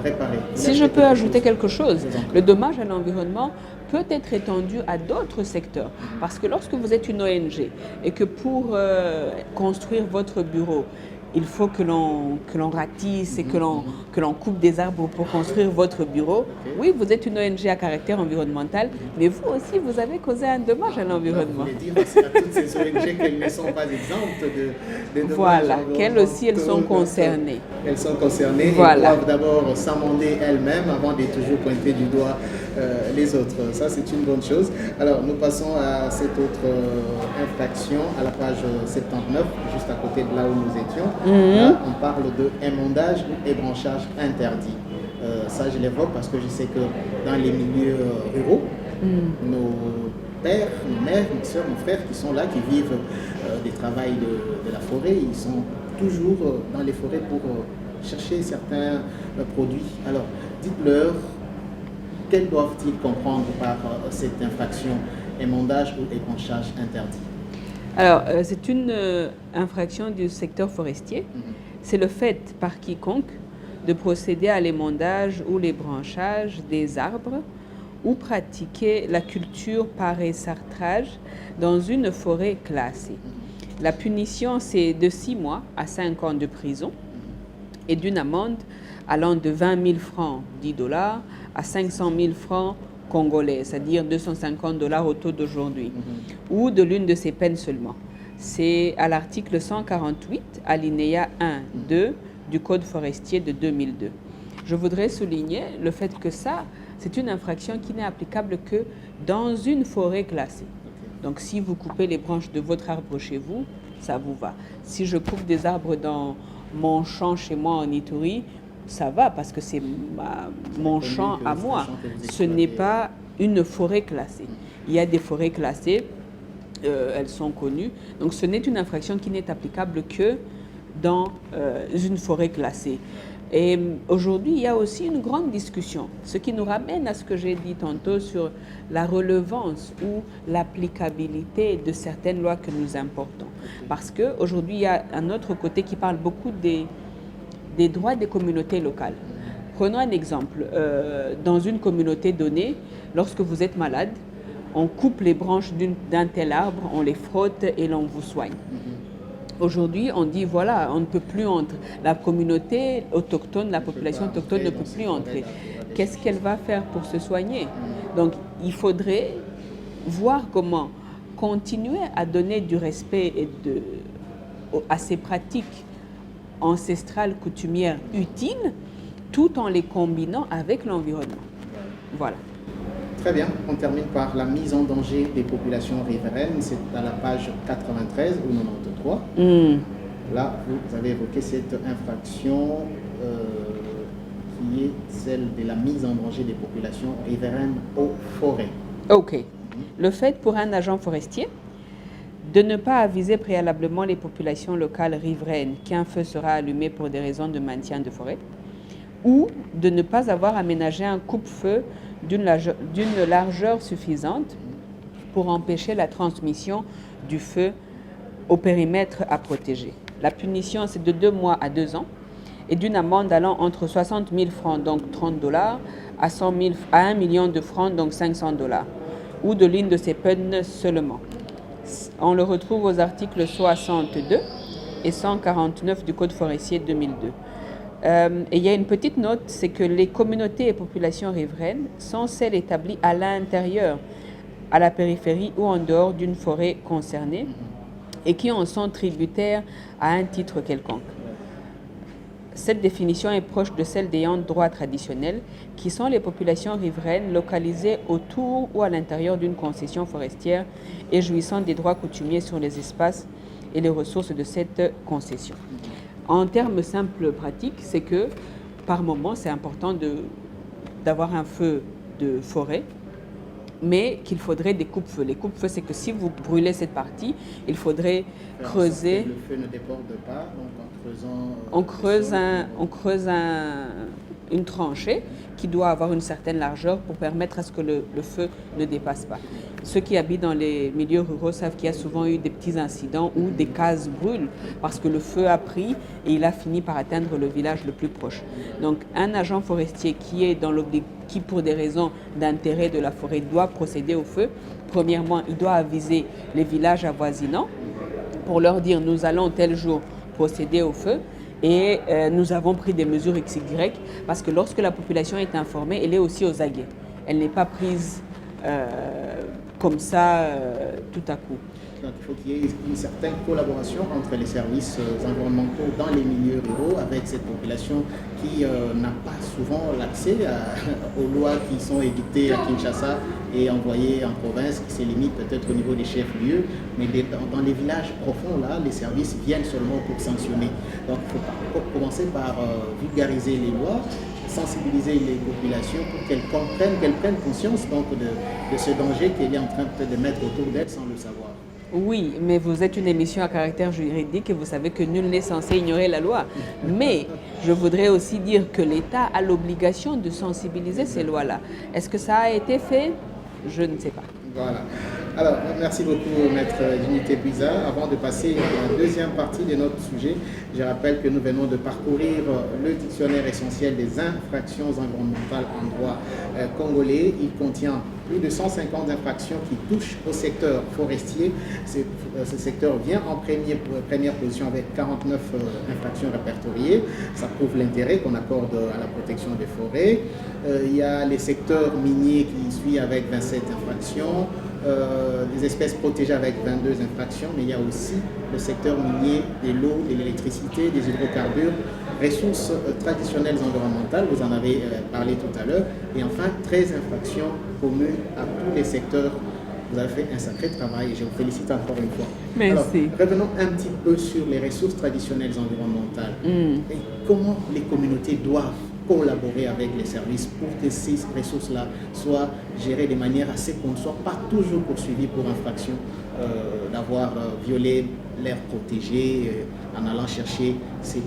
réparer. Si je peux ajouter quelque chose, le dommage à l'environnement peut être étendu à d'autres secteurs. Parce que lorsque vous êtes une ONG et que pour construire votre bureau, il faut que l'on ratisse et que l'on coupe des arbres pour construire votre bureau. Oui, vous êtes une ONG à caractère environnemental, mais vous aussi, vous avez causé un dommage à l'environnement. Vous voulez dire à toutes ces ONG qu'elles ne sont pas exemptes de dommages. Voilà, qu'elles aussi, elles sont concernées. Elles sont concernées voilà. Et doivent d'abord s'amender elles-mêmes avant de toujours pointer du doigt les autres. Ça, c'est une bonne chose. Alors, nous passons à cette autre infraction, à la page 79, juste à côté de là où nous étions. Là, on parle de émondage ou ébranchage interdit. Ça, je l'évoque parce que je sais que dans les milieux ruraux, nos pères, nos mères, nos soeurs, nos frères qui sont là, qui vivent des travails de la forêt, ils sont toujours dans les forêts pour chercher certains produits. Alors, dites-leur, quels doivent-ils comprendre par cette infraction, émondage ou ébranchage interdit? Alors, c'est une infraction du secteur forestier. C'est le fait par quiconque de procéder à l'émondage ou l'ébranchage des arbres ou pratiquer la culture par essartrage dans une forêt classée. La punition, c'est de 6 mois à 5 ans de prison et d'une amende allant de 20 000 francs, 10 dollars, à 500 000 francs congolais, c'est-à-dire 250 dollars au taux d'aujourd'hui, ou de l'une de ces peines seulement. C'est à l'article 148, alinéa 1, 2 du Code forestier de 2002. Je voudrais souligner le fait que ça, c'est une infraction qui n'est applicable que dans une forêt classée. Donc si vous coupez les branches de votre arbre chez vous, ça vous va. Si je coupe des arbres dans mon champ chez moi en Ituri, ça va parce que c'est mon champ à moi. Ce n'est pas une forêt classée. Il y a des forêts classées, elles sont connues. Donc ce n'est une infraction qui n'est applicable que dans une forêt classée. Et aujourd'hui, il y a aussi une grande discussion, ce qui nous ramène à ce que j'ai dit tantôt sur la relevance ou l'applicabilité de certaines lois que nous importons. Parce qu'aujourd'hui, il y a un autre côté qui parle beaucoup des droits des communautés locales. Prenons un exemple. Dans une communauté donnée, lorsque vous êtes malade, on coupe les branches d'un tel arbre, on les frotte et l'on vous soigne. Aujourd'hui, on dit voilà, on ne peut plus entrer. La communauté autochtone, la population autochtone ne peut plus entrer. Qu'est-ce qu'elle va faire pour se soigner? Donc, il faudrait voir comment continuer à donner du respect à ces pratiques ancestrales, coutumières utiles, tout en les combinant avec l'environnement. Voilà. Très bien, on termine par la mise en danger des populations riveraines. C'est à la page 93 ou 93. Là, vous avez évoqué cette infraction qui est celle de la mise en danger des populations riveraines aux forêts. Ok. Le fait pour un agent forestier de ne pas aviser préalablement les populations locales riveraines qu'un feu sera allumé pour des raisons de maintien de forêt, ou de ne pas avoir aménagé un coupe-feu d'une largeur suffisante pour empêcher la transmission du feu au périmètre à protéger. La punition, c'est de 2 mois à 2 ans et d'une amende allant entre 60 000 francs, donc 30 dollars, à 1 million de francs, donc 500 dollars, ou de l'une de ces peines seulement. On le retrouve aux articles 62 et 149 du Code forestier 2002. Et il y a une petite note, c'est que les communautés et populations riveraines sont celles établies à l'intérieur, à la périphérie ou en dehors d'une forêt concernée et qui en sont tributaires à un titre quelconque. Cette définition est proche de celle d'ayant droit traditionnel, qui sont les populations riveraines localisées autour ou à l'intérieur d'une concession forestière et jouissant des droits coutumiers sur les espaces et les ressources de cette concession. En termes simples pratiques, c'est que par moment, c'est important d'avoir un feu de forêt, mais qu'il faudrait des coupe-feux. Les coupe-feux, c'est que si vous brûlez cette partie, il faudrait creuser. Le feu ne déborde pas, donc en creusant. On creuse une tranchée qui doit avoir une certaine largeur pour permettre à ce que le feu ne dépasse pas. Ceux qui habitent dans les milieux ruraux savent qu'il y a souvent eu des petits incidents où des cases brûlent parce que le feu a pris et il a fini par atteindre le village le plus proche. Donc un agent forestier qui pour des raisons d'intérêt de la forêt doit procéder au feu, premièrement, il doit aviser les villages avoisinants pour leur dire nous allons tel jour procéder au feu. Et nous avons pris des mesures XY parce que lorsque la population est informée, elle est aussi aux aguets. Elle n'est pas prise comme ça tout à coup. Donc il faut qu'il y ait une certaine collaboration entre les services environnementaux dans les milieux ruraux avec cette population qui n'a pas souvent l'accès aux lois qui sont édictées à Kinshasa et envoyées en province, qui se limitent peut-être au niveau des chefs-lieux, mais dans les villages profonds, là, les services viennent seulement pour sanctionner. Donc il faut commencer par vulgariser les lois, sensibiliser les populations pour qu'elles comprennent, qu'elles prennent conscience donc, de ce danger qu'elle est en train de mettre autour d'elles sans le savoir. Oui, mais vous êtes une émission à caractère juridique et vous savez que nul n'est censé ignorer la loi. Mais je voudrais aussi dire que l'État a l'obligation de sensibiliser ces lois-là. Est-ce que ça a été fait? je ne sais pas. Voilà. Alors, merci beaucoup, Maître Dignité Buisa. Avant de passer à la deuxième partie de notre sujet, je rappelle que nous venons de parcourir le dictionnaire essentiel des infractions environnementales en droit congolais. Il contient plus de 150 infractions qui touchent au secteur forestier. Ce secteur vient en première position avec 49 infractions répertoriées. Ça prouve l'intérêt qu'on accorde à la protection des forêts. Il y a les secteurs miniers qui suivent avec 27 infractions, des espèces protégées avec 22 infractions, mais il y a aussi le secteur minier de l'eau, de l'électricité, des hydrocarbures, ressources traditionnelles environnementales, vous en avez parlé tout à l'heure, et enfin 13 infractions communes à tous les secteurs. Vous avez fait un sacré travail et je vous félicite encore une fois. Merci. Alors, revenons un petit peu sur les ressources traditionnelles environnementales. Et comment les communautés doivent collaborer avec les services pour que ces ressources-là soient gérées de manière à ce qu'on ne soit pas toujours poursuivi pour infraction d'avoir violé l'air protégé en allant chercher ces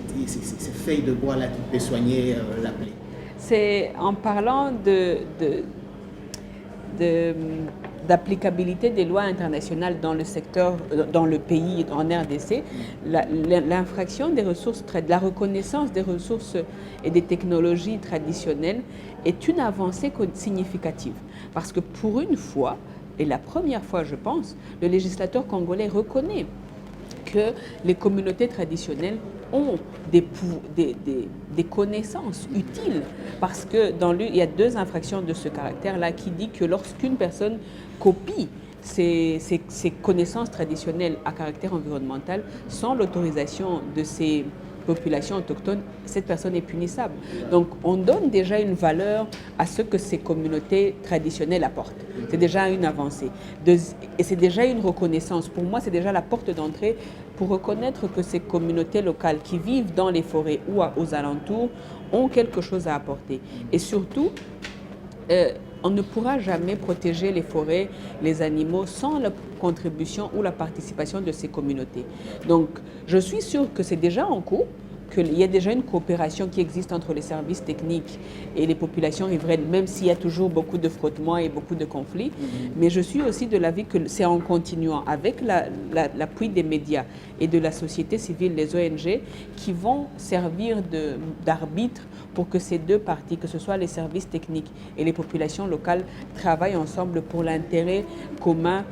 feuilles de bois-là qui peuvent soigner la plaie. C'est en parlant d'applicabilité des lois internationales dans le secteur, dans le pays, en RDC, l'infraction des ressources, la reconnaissance des ressources et des technologies traditionnelles est une avancée significative. Parce que pour une fois, et la première fois je pense, le législateur congolais reconnaît que les communautés traditionnelles ont des connaissances utiles parce que il y a 2 infractions de ce caractère-là qui dit que lorsqu'une personne copie ces connaissances traditionnelles à caractère environnemental sans l'autorisation de ces populations autochtones, cette personne est punissable. Donc on donne déjà une valeur à ce que ces communautés traditionnelles apportent. C'est déjà une avancée. Et c'est déjà une reconnaissance. Pour moi, c'est déjà la porte d'entrée pour reconnaître que ces communautés locales qui vivent dans les forêts ou aux alentours ont quelque chose à apporter. Et surtout, on ne pourra jamais protéger les forêts, les animaux sans la contribution ou la participation de ces communautés. Donc, je suis sûre que c'est déjà en cours, qu'il y a déjà une coopération qui existe entre les services techniques et les populations riveraines, même s'il y a toujours beaucoup de frottements et beaucoup de conflits. Mais je suis aussi de l'avis que c'est en continuant avec l'appui des médias et de la société civile, les ONG, qui vont servir d'arbitre pour que ces 2 parties, que ce soit les services techniques et les populations locales, travaillent ensemble pour l'intérêt commun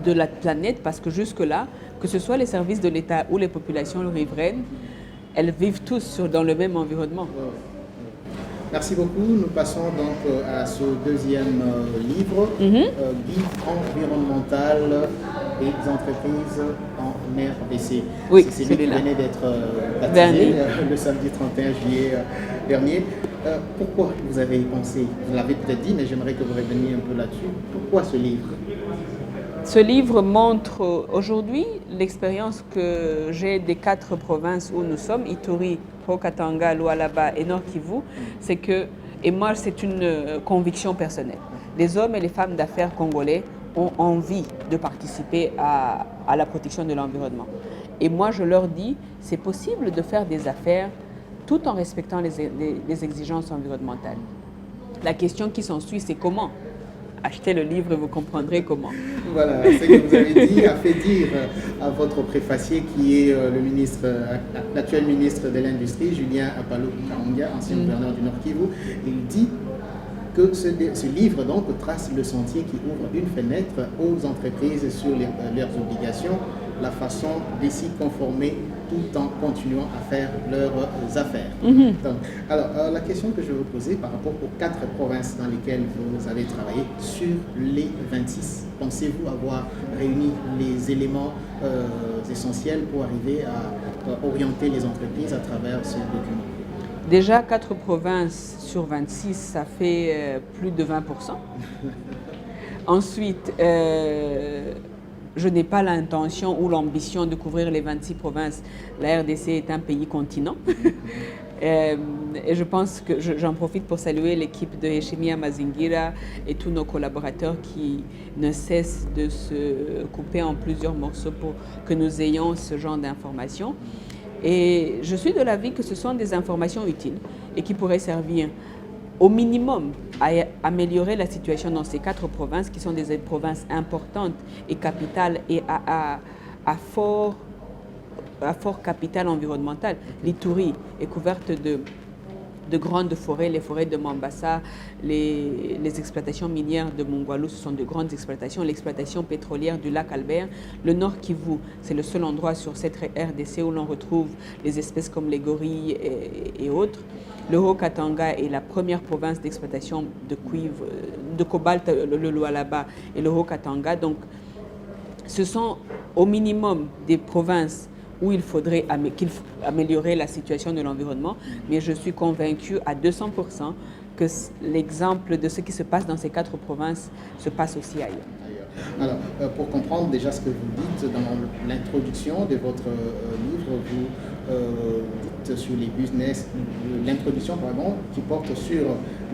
de la planète, parce que jusque-là, que ce soit les services de l'État ou les populations riveraines, elles vivent tous dans le même environnement. Merci beaucoup. Nous passons donc à ce deuxième livre, Guide environnemental des entreprises en RDC. Oui, c'est celui qui venait d'être baptisé le samedi 31 juillet dernier. Pourquoi vous avez pensé, vous l'avez peut-être dit, mais j'aimerais que vous reveniez un peu là-dessus. Pourquoi ce livre ? Ce livre montre aujourd'hui l'expérience que j'ai des 4 provinces où nous sommes, Ituri, Haut-Katanga, Lualaba et Nord-Kivu. C'est que, et moi c'est une conviction personnelle, les hommes et les femmes d'affaires congolais ont envie de participer à la protection de l'environnement. Et moi je leur dis, c'est possible de faire des affaires tout en respectant les exigences environnementales. La question qui s'ensuit, c'est comment ? Achetez le livre et vous comprendrez comment. Voilà, ce que vous avez dit a fait dire à votre préfacier qui est l'actuel ministre de l'Industrie, Julien Apalo-Kaonga, ancien gouverneur du Nord-Kivu. Il dit que ce livre donc trace le sentier qui ouvre une fenêtre aux entreprises sur leurs obligations, la façon de s'y conformer tout en continuant à faire leurs affaires. Donc, alors, la question que je vais vous poser par rapport aux 4 provinces dans lesquelles vous avez travaillé, sur les 26, pensez-vous avoir réuni les éléments essentiels pour arriver à orienter les entreprises à travers ce document? Déjà, 4 provinces sur 26, ça fait plus de 20%. Ensuite, je n'ai pas l'intention ou l'ambition de couvrir les 26 provinces. La RDC est un pays continent. Et je pense que j'en profite pour saluer l'équipe de Heshimia Mazingira et tous nos collaborateurs qui ne cessent de se couper en plusieurs morceaux pour que nous ayons ce genre d'informations. Et je suis de l'avis que ce sont des informations utiles et qui pourraient servir au minimum, à améliorer la situation dans ces 4 provinces qui sont des provinces importantes et capitales et à fort capital environnemental. L'Ituri est couverte de grandes forêts, les forêts de Mombasa, les exploitations minières de Mongwalu, ce sont de grandes exploitations, l'exploitation pétrolière du lac Albert. Le Nord Kivu, c'est le seul endroit sur cette RDC où l'on retrouve les espèces comme les gorilles et autres. Le Haut-Katanga est la première province d'exploitation de cuivre, de cobalt, le Lualaba et le Haut-Katanga. Donc, ce sont au minimum des provinces où il faudrait améliorer la situation de l'environnement, mais je suis convaincue à 200% que l'exemple de ce qui se passe dans ces 4 provinces se passe aussi ailleurs. Alors, pour comprendre déjà ce que vous dites dans l'introduction de votre livre, vous dites sur les business, l'introduction pardon, qui porte sur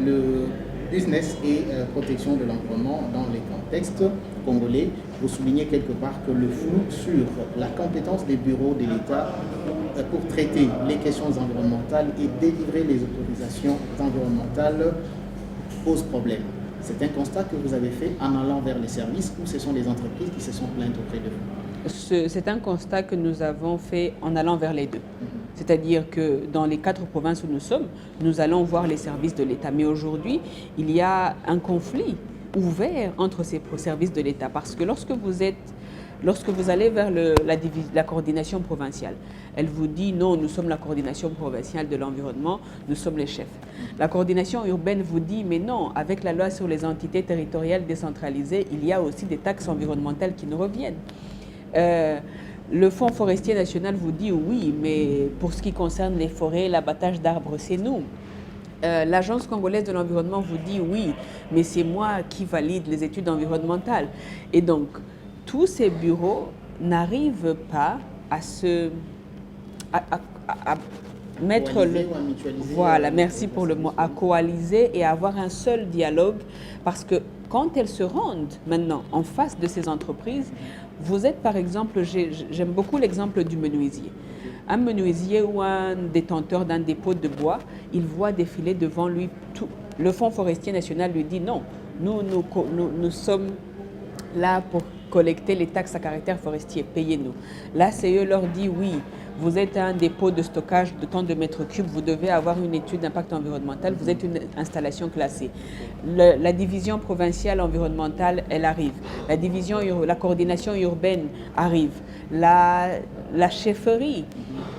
le business et protection de l'environnement dans les contextes congolais. Vous soulignez quelque part que le flou sur la compétence des bureaux de l'État pour traiter les questions environnementales et délivrer les autorisations environnementales pose problème. C'est un constat que vous avez fait en allant vers les services ou ce sont les entreprises qui se sont plaintes auprès de vous? C'est un constat que nous avons fait en allant vers les deux. C'est-à-dire que dans les 4 provinces où nous sommes, nous allons voir les services de l'État. Mais aujourd'hui, il y a un conflit ouvert entre ces services de l'État. Parce que lorsque vous allez vers la coordination provinciale, elle vous dit non, nous sommes la coordination provinciale de l'environnement, nous sommes les chefs. La coordination urbaine vous dit mais non, avec la loi sur les entités territoriales décentralisées, il y a aussi des taxes environnementales qui nous reviennent. Le Fonds forestier national vous dit oui, mais pour ce qui concerne les forêts, l'abattage d'arbres, c'est nous. L'Agence congolaise de l'environnement vous dit oui, mais c'est moi qui valide les études environnementales. Et donc, tous ces bureaux n'arrivent pas à mettre le... Voilà, merci pour le mot, à coaliser et à avoir un seul dialogue, parce que quand elles se rendent maintenant en face de ces entreprises, vous êtes par exemple, j'aime beaucoup l'exemple du menuisier. Un menuisier ou un détenteur d'un dépôt de bois, il voit défiler devant lui tout. Le Fonds forestier national lui dit non, nous sommes là pour collecter les taxes à caractère forestier, payez-nous. L'ACE leur dit oui, vous êtes un dépôt de stockage de tant de mètres cubes, vous devez avoir une étude d'impact environnemental, vous êtes une installation classée. La division provinciale environnementale, elle arrive. La coordination urbaine arrive. La chefferie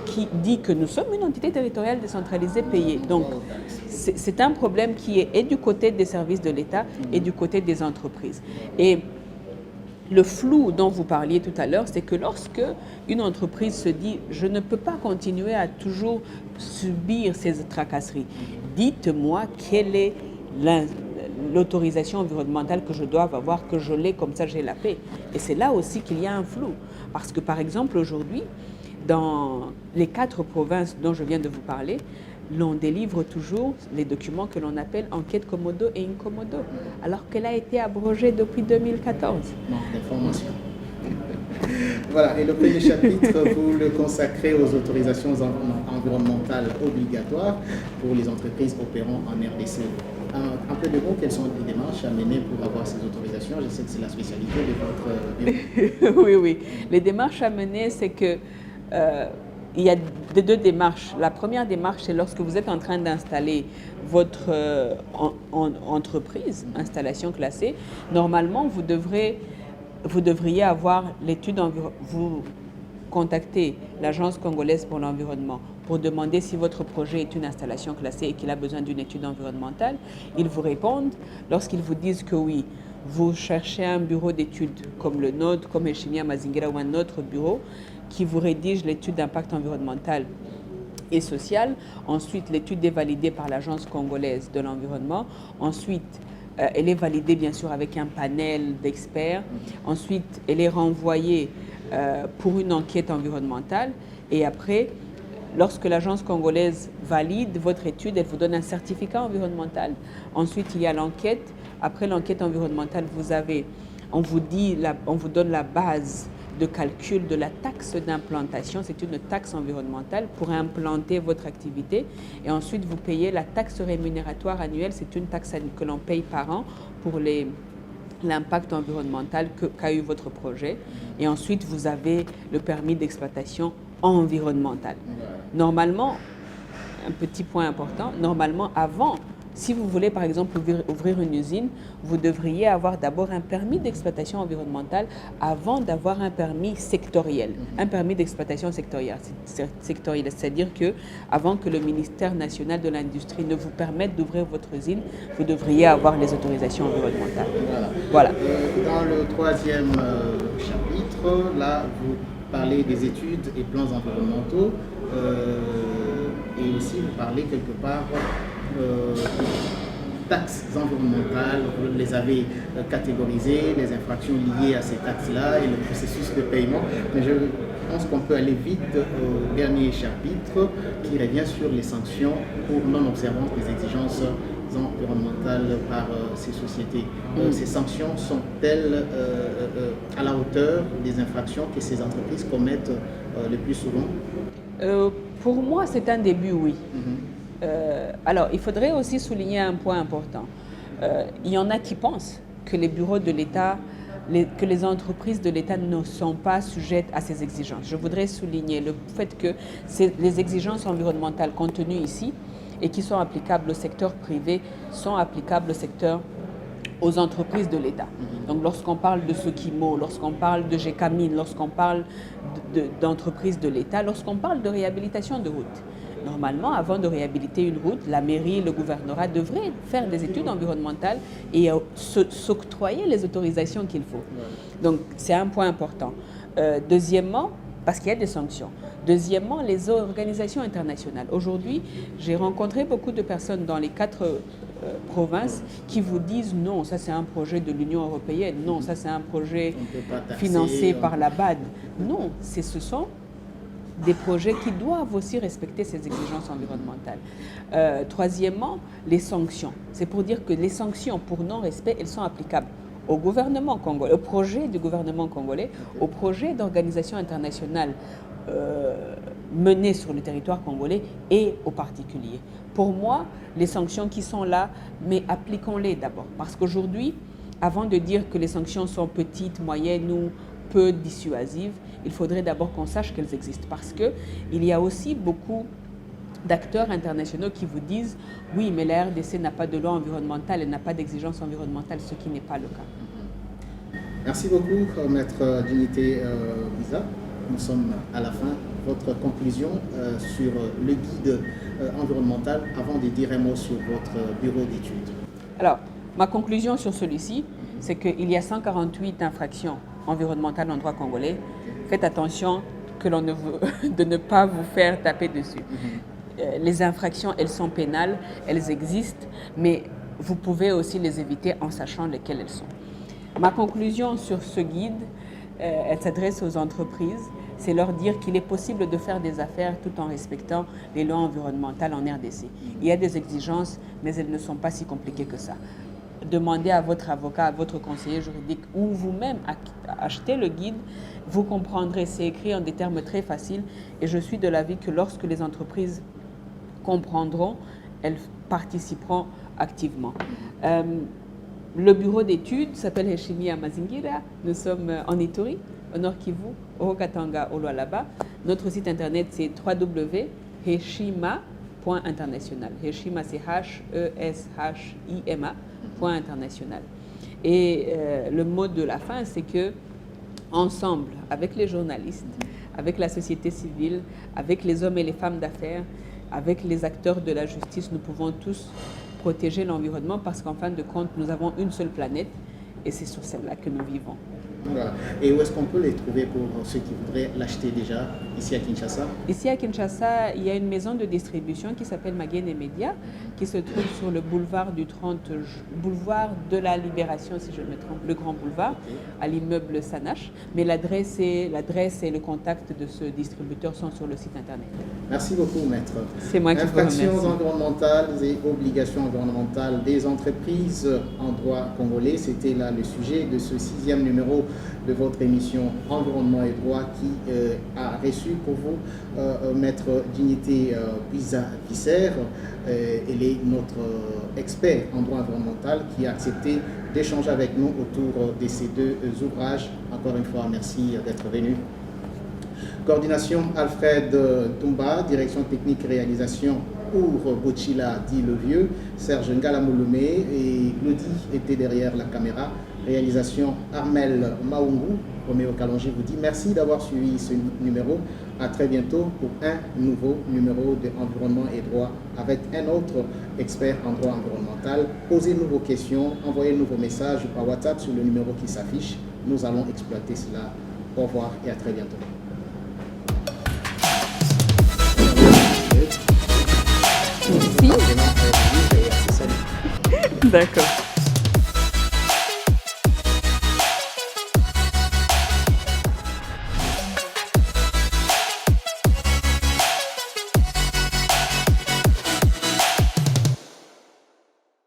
qui dit que nous sommes une entité territoriale décentralisée payée. Donc, c'est un problème qui est et du côté des services de l'État et du côté des entreprises. Et le flou dont vous parliez tout à l'heure, c'est que lorsque une entreprise se dit « je ne peux pas continuer à toujours subir ces tracasseries, dites-moi quelle est l'autorisation environnementale que je dois avoir, que je l'ai, comme ça j'ai la paix ». Et c'est là aussi qu'il y a un flou. Parce que par exemple aujourd'hui, dans les 4 provinces dont je viens de vous parler, l'on délivre toujours les documents que l'on appelle enquête Komodo et Incomodo, alors qu'elle a été abrogée depuis 2014. Manque d'information. Voilà, et le premier chapitre, vous le consacrez aux autorisations environnementales obligatoires pour les entreprises opérant en RDC. Un peu de mots, quelles sont les démarches à mener pour avoir ces autorisations? Je sais que c'est la spécialité de votre bureau. Oui. Les démarches à mener, c'est que il y a deux démarches. La première démarche, c'est lorsque vous êtes en train d'installer votre entreprise, installation classée. Normalement, vous devriez avoir l'étude environnementale. Vous contactez l'Agence congolaise pour l'environnement pour demander si votre projet est une installation classée et qu'il a besoin d'une étude environnementale. Ils vous répondent. Lorsqu'ils vous disent que oui, vous cherchez un bureau d'études comme le nôtre, comme Echimia Mazingira ou un autre bureau, qui vous rédige l'étude d'impact environnemental et social. Ensuite, l'étude est validée par l'Agence congolaise de l'environnement. Ensuite, elle est validée bien sûr avec un panel d'experts. Ensuite, elle est renvoyée pour une enquête environnementale. Et après, lorsque l'Agence congolaise valide votre étude, elle vous donne un certificat environnemental. Ensuite, il y a l'enquête. Après l'enquête environnementale, on vous donne la base de calcul de la taxe d'implantation. C'est une taxe environnementale pour implanter votre activité. Et ensuite, vous payez la taxe rémunératoire annuelle. C'est une taxe que l'on paye par an pour l'impact environnemental qu'a eu votre projet. Et ensuite, vous avez le permis d'exploitation environnementale. Normalement, un petit point important, normalement, avant, si vous voulez par exemple ouvrir une usine, vous devriez avoir d'abord un permis d'exploitation environnementale avant d'avoir un permis sectoriel, un permis d'exploitation sectorielle. C'est-à-dire que avant que le ministère national de l'industrie ne vous permette d'ouvrir votre usine, vous devriez avoir les autorisations environnementales. Voilà. Dans le troisième chapitre, là, vous parlez des études et plans environnementaux et aussi vous parlez quelque part taxes environnementales, vous les avez catégorisées, les infractions liées à ces taxes-là et le processus de paiement. Mais je pense qu'on peut aller vite au dernier chapitre qui revient sur les sanctions pour non-observance des exigences environnementales par ces sociétés. Ces sanctions sont-elles à la hauteur des infractions que ces entreprises commettent le plus souvent? Pour moi, c'est un début, oui. Alors, il faudrait aussi souligner un point important. Il y en a qui pensent que les bureaux de l'État, que les entreprises de l'État ne sont pas sujettes à ces exigences. Je voudrais souligner le fait que les exigences environnementales contenues ici et qui sont applicables au secteur privé sont applicables aux entreprises de l'État. Donc lorsqu'on parle de Sokimo, lorsqu'on parle de Gécamine, lorsqu'on parle d'entreprises de l'État, lorsqu'on parle de réhabilitation de routes, normalement, avant de réhabiliter une route, la mairie, le gouvernorat devraient faire des études environnementales et s'octroyer les autorisations qu'il faut. Donc c'est un point important. Deuxièmement, parce qu'il y a des sanctions. Deuxièmement, les organisations internationales. Aujourd'hui, j'ai rencontré beaucoup de personnes dans les 4 provinces qui vous disent non, ça c'est un projet de l'Union européenne, non, ça c'est un projet financé par la BAD. Non, ce sont des projets qui doivent aussi respecter ces exigences environnementales. Troisièmement, les sanctions. C'est pour dire que les sanctions pour non-respect, elles sont applicables au gouvernement congolais, au projet du gouvernement congolais, au projet d'organisation internationale menées sur le territoire congolais et aux particuliers. Pour moi, les sanctions qui sont là, mais appliquons-les d'abord. Parce qu'aujourd'hui, avant de dire que les sanctions sont petites, moyennes ou peu dissuasives, il faudrait d'abord qu'on sache qu'elles existent. Parce qu'il y a aussi beaucoup d'acteurs internationaux qui vous disent « Oui, mais la RDC n'a pas de loi environnementale, elle n'a pas d'exigence environnementale », ce qui n'est pas le cas. Merci beaucoup, Maître Dignité Biza. Nous sommes à la fin. Votre conclusion sur le guide environnemental avant de dire un mot sur votre bureau d'études. Alors, ma conclusion sur celui-ci, c'est qu'il y a 148 infractions environnementales en droit congolais. Faites attention de ne pas vous faire taper dessus. Les infractions, elles sont pénales, elles existent, mais vous pouvez aussi les éviter en sachant lesquelles elles sont. Ma conclusion sur ce guide, elle s'adresse aux entreprises, c'est leur dire qu'il est possible de faire des affaires tout en respectant les lois environnementales en RDC. Il y a des exigences, mais elles ne sont pas si compliquées que ça. Demandez à votre avocat, à votre conseiller juridique ou vous-même achetez le guide, vous comprendrez, c'est écrit en des termes très faciles et je suis de l'avis que lorsque les entreprises comprendront, elles participeront activement. Le bureau d'études s'appelle Heshimi Amazingira. Nous sommes en Ituri, au Nord Kivu, au Haut-Katanga, au Lualaba. Notre site internet c'est www.heshima.international. Heshima c'est H-E-S-H-I-M-A.international. Et le mot de la fin c'est que ensemble, avec les journalistes, avec la société civile, avec les hommes et les femmes d'affaires, avec les acteurs de la justice, nous pouvons tous protéger l'environnement parce qu'en fin de compte, nous avons une seule planète et c'est sur celle-là que nous vivons. Voilà. Et où est-ce qu'on peut les trouver pour ceux qui voudraient l'acheter déjà ici à Kinshasa? Ici à Kinshasa, il y a une maison de distribution qui s'appelle Maguen et Média, qui se trouve sur le boulevard boulevard de la Libération, si je me trompe, le Grand Boulevard, à l'immeuble Sanache. Mais l'adresse et le contact de ce distributeur sont sur le site internet. Merci beaucoup, maître. C'est moi qui vous remercie. Infractions environnementales et obligations environnementales des entreprises en droit congolais, c'était là le sujet de ce 6e numéro numéro de votre émission Environnement et droit qui a reçu pour vous Maître Dignité Buisa-Visser. Elle est notre expert en droit environnemental qui a accepté d'échanger avec nous autour de ces deux ouvrages. Encore une fois, merci d'être venu. Coordination Alfred Toumba, direction technique réalisation pour Bochila dit le vieux, Serge Ngalamouloumé et Glody était derrière la caméra. Réalisation Armel Maungu. Roméo Kalonji vous dit merci d'avoir suivi ce numéro. À très bientôt pour un nouveau numéro de Environnement et droit avec un autre expert en droit environnemental. Posez-nous vos questions, envoyez-nous vos messages par WhatsApp sur le numéro qui s'affiche. Nous allons exploiter cela. Au revoir et à très bientôt. Merci. D'accord.